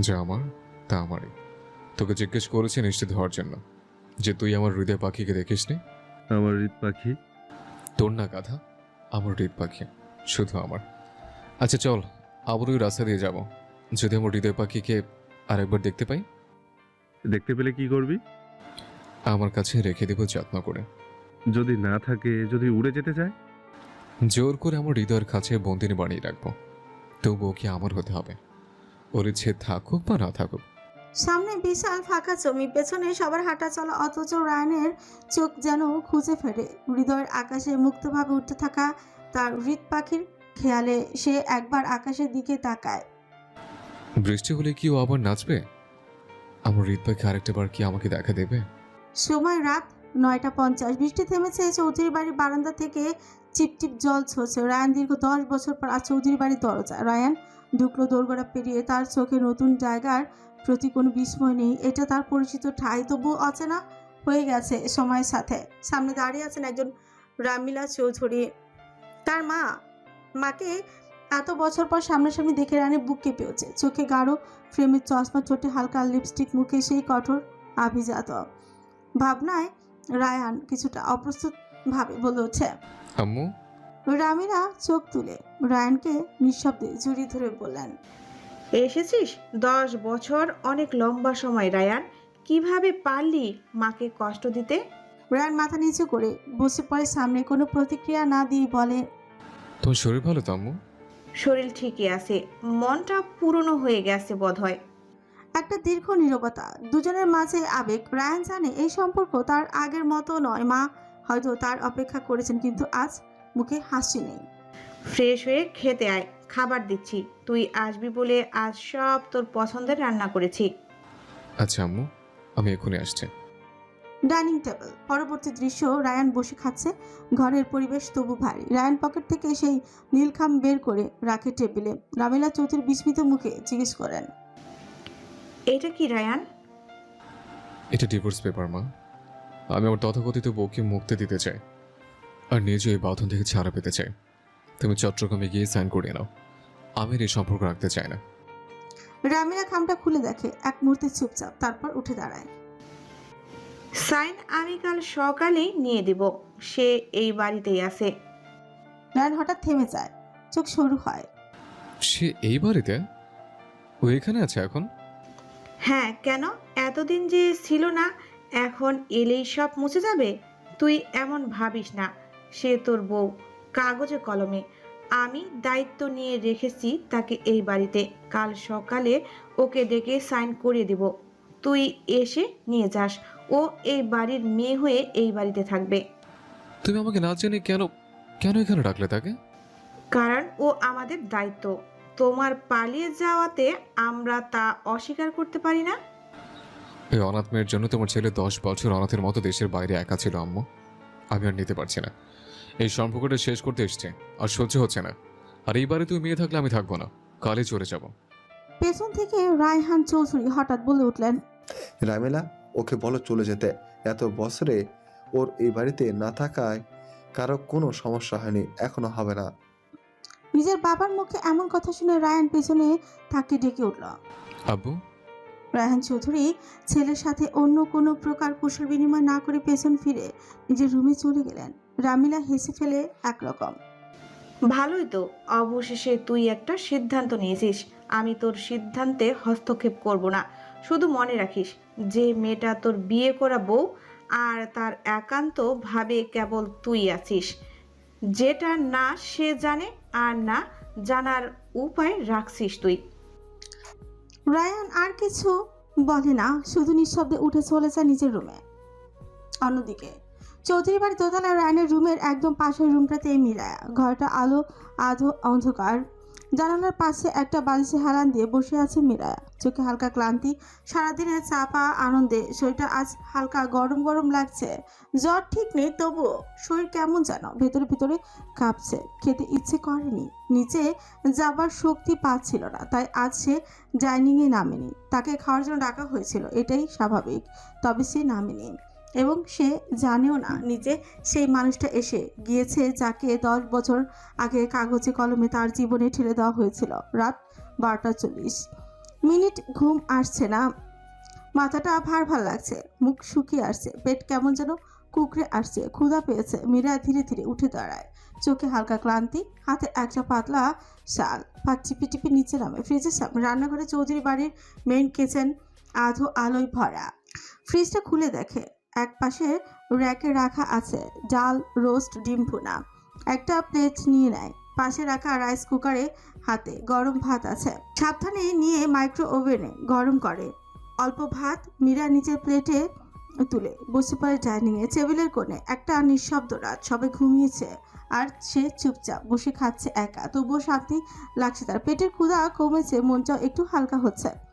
যা আমার তা আমারই। তোকে জিজ্ঞেস করেছি নিশ্চিত হওয়ার জন্য যে তুই আমার হৃদয় পাখিকে দেখিসনি। আমার হৃদ পাখি? তোর না গাধা, আমার হৃদ পাখি, শুধু আমার। আচ্ছা চল, আবার ওই রাস্তা দিয়ে যাব, যদি আমার হৃদয় পাখিকে আরেকবার দেখতে পাই। দেখতে পেলে কি করবি? আমার কাছে রেখে দেব যত্ন করে। যদি না থাকে, যদি উড়ে যেতে চায়? জোর করে আমার হৃদয়ের কাছে বন্দিনী বানিয়ে রাখবো। তবুও কি আমার হতে হবে? ওর ইচ্ছে থাকুক বা না থাকুক। সামনে বিশাল ফাঁকা জমি, পেছনে সবার হাঁটা চলা, অথচ রায়ানের চোখ যেন খুঁজে ফেরে হৃদয়ের আকাশে মুক্তভাবে উঠতে থাকা তার হৃদ পাখির খেয়ালে। সে একবার আকাশের দিকে তাকায়। বৃষ্টি হলে কি ও আবার নাচবে? আমার হৃদ পাখি আরেকটা বার কি আমাকে দেখা দেবে? সময় রাত 9:50। বৃষ্টি থেমেছে। চৌধুরী বাড়ির বারান্দা থেকে চিপটিপ জল ঝরছে। রায়ান দীর্ঘ 10 বছর পর আজ চৌধুরী বাড়ির দরজা। রায়ান ঢুকলো দোরগোড়া পেরিয়ে। তার চোখে নতুন জায়গার প্রতি কোনো বিস্ময় নেই। এটা তার পরিচিত ঠাঁই, তবু অচেনা হয়ে গেছে সময়ের সাথে। সামনে দাঁড়িয়ে আছেন একজন রামিলা চৌধুরী, তার মাকে এত বছর পর সামনাসামনি দেখে রানের বুক কেঁপে উঠছে। চোখে গাঢ় ফ্রেমের চশমা, ঠোঁটে হালকা লিপস্টিক, মুখে সেই কঠোর আভিজাত ভাবনায় রায়ান কিছুটা অপ্রস্তুত ভাবে বলে ওঠে, আম্মু। রামিরা চোখ তুলে রায়ানকে নিঃশব্দে জড়িয়ে ধরে বললেন, এসেছিস? 10 বছর অনেক লম্বা সময় রায়ান। কিভাবে পারলি মাকে কষ্ট দিতে? রায়ান মাথা নিচু করে বসে পড়ে সামনে। কোনো প্রতিক্রিয়া না দিয়ে বলে, তোমার শরীর ভালো তো আম্মু? শরীর ঠিকই আছে, মনটা পুরনো হয়ে গেছে বোধহয়। একটা দীর্ঘ নীরবতা, দুজনের মাঝে আবেগ। রায়ান জানে এই সম্পর্ক তার আগের মতো নয়। মা হয়তো তার অপেক্ষা করেছেন, কিন্তু আজ মুখে হাসি নেই। ফ্রেশ হয়ে খেতে আয়, খাবার দিচ্ছি। তুই আসবি বলে আজ সব তোর পছন্দের রান্না করেছি। আচ্ছা আম্মু, আমি এখনই আসছি। Dining table. পরবর্তী দৃশ্য, রায়ান বসে খাচ্ছে। ঘরের পরিবেশ তবু ভারী। রায়ান পকেট থেকে সেই নীলখাম বের করে রাখে টেবিলে। রামিলা চৌধুরী বিস্মিত মুখে জিজ্ঞেস করেন, এটা কি রায়ান? এটা ডিভোর্স পেপার মা। আমি আমার তথাকথিত বউকে মুক্তি দিতে চাই, আর নিজে এই বাঁধন থেকে ছাড়া পেতে চাই। তুমি চট্টগ্রামে গিয়ে সাইন করিয়ে নাও। আমি আর এই সম্পর্ক রাখতে চাই না। রামিলা খামটা খুলে দেখে। এক মুহূর্তে চুপচাপ, তারপর উঠে দাঁড়ায়। সাইন আমি কাল সকালেই নিয়ে দিব। সে এই বাড়িতেই আছে। রায়ান হঠাৎ থেমে যায়, চোখ সরু হয়। সে এই বাড়িতে? ও এখানে আছে এখন? হ্যাঁ, কেন? এতদিন যে ছিল না, এখন এলেই সব মুছে যাবে? তুই এমন ভাবিস না। সে তোর বউ, কাগজে কলমে। আমি দায়িত্ব নিয়ে রেখেছি তাকে এই বাড়িতে। কাল সকালে ওকে ডেকে সাইন করিয়ে দিব। তুই এসে নিয়ে যাস। ও এই বাড়ির মেয়ে হয়ে এই বাড়িতে থাকবে। তুমি আমাকে না জেনে কেন কেন এখানে ডাকলে তাকে? কারণ ও আমাদের দায়িত্ব। তোমার পালিয়ে যাওয়াতে আমরা তা অস্বীকার করতে পারি না। এই অনাথ মেয়ের জন্য তোমার ছেলে 10 বছর অনাথের মতো দেশের বাইরে একা ছিল আম্মু। আমি আর নিতে পারছি না। এই সম্পর্কটা শেষ করতে এসছে, আর সহ্য হচ্ছে না। আর এইবারে তুমি মেয়ে থাকলে আমি থাকবো না, কালে চলে যাব। পেছন থেকে রায়হান চৌধুরী হঠাৎ বলে উঠলেন, রামেলা, ওকে বলো চলে যেতে। এত বছরে ওর এই বাড়িতে না থাকায় কারো কোনো সমস্যা হয়নি, এখনো হবে না। নিজের বাবার মুখে এমন কথা শুনে রায়ান পেছনে তাকে ডেকে উঠল। আব্বু। রায়হান চৌধুরী ছেলের সাথে অন্য কোনো প্রকার কুশল বিনিময় না করে পেছন ফিরে নিজের রুমে চলে গেলেন। রামিলা হেসে ফেলে একরকম, ভালোই তো, অবশেষে তুই একটা সিদ্ধান্ত নিয়েছিস। আমি তোর সিদ্ধান্তে হস্তক্ষেপ করব না। শুধু মনে রাখিস, যে মেয়েটা তোর বিয়ে করা বউ, আর তার একান্ত ভাবে কেবল তুই আছিস। যেটা না সে জানে, আর না জানার উপায় রাখছিস তুই। রায়ান আর কিছু বলে না, শুধু নিঃশব্দে উঠে চলে যায় নিজের রুমে। অন্যদিকে চৌধুরী বাড়ি দোতলায় রায়ানের রুমের একদম পাশের রুমটাতে মিরায়া। ঘরটা আলো আধো অন্ধকার। জানালার পাশে একটা বালিশে হেলান দিয়ে বসে আছে মিরায়া। চোখে হালকা ক্লান্তি, সারাদিনের চাপা আনন্দে শরীরটা আজ হালকা গরম গরম লাগছে। জ্বর ঠিক নেই, তবুও শরীর কেমন যেন ভেতরে ভেতরে কাঁপছে। খেতে ইচ্ছে করেনি, নিচে যাবার শক্তি পাচ্ছিল না, তাই আজ সে ডাইনিংয়ে নামেনি। তাকে খাওয়ার জন্য ডাকা হয়েছিল, এটাই স্বাভাবিক, তবে সে নামেনি। এবং সে জানেও না নিজে সেই মানুষটা এসে গিয়েছে যাকে 10 বছর আগে কাগজে কলমে তার জীবনে ঠেলে দেওয়া হয়েছিল। রাত 12:40। ঘুম আসছে না, মাথাটা ভার ভার লাগছে, মুখ শুকিয়ে আসছে, পেট কেমন যেন কুকড়ে আসছে, ক্ষুধা পেয়েছে। মীরা ধীরে ধীরে উঠে দাঁড়ায়, চোখে হালকা ক্লান্তি, হাতে একটা পাতলা শাল, পা টিপে টিপে নিচে নামে। ফ্রিজের সামনে রান্নাঘরে চৌধুরী বাড়ির মেইন কিচেন আধো আলোয় ভরা। ফ্রিজটা খুলে দেখে এক পাশে র্যাকে রাখা আছে ডাল, রোস্ট, ডিম ভুনা। একটা প্লেট নিয়ে নেয়। পাশে রাখা রাইস কুকারে হাতে গরম ভাত আছে। সাবধানে নিয়ে মাইক্রো ওভেনে গরম করে। অল্প ভাত মীরা নিচের প্লেটে তুলে বসে পড়ে ডাইনিংয়ে। টেবিলের কোণে একটা নিঃশব্দ রাত, সবাই ঘুমিয়েছে আর সে চুপচাপ বসে খাচ্ছে একা। তবুও শান্তি লাগছে তার। পেটের ক্ষুধা কমেছে, মনটাও একটু হালকা হচ্ছে।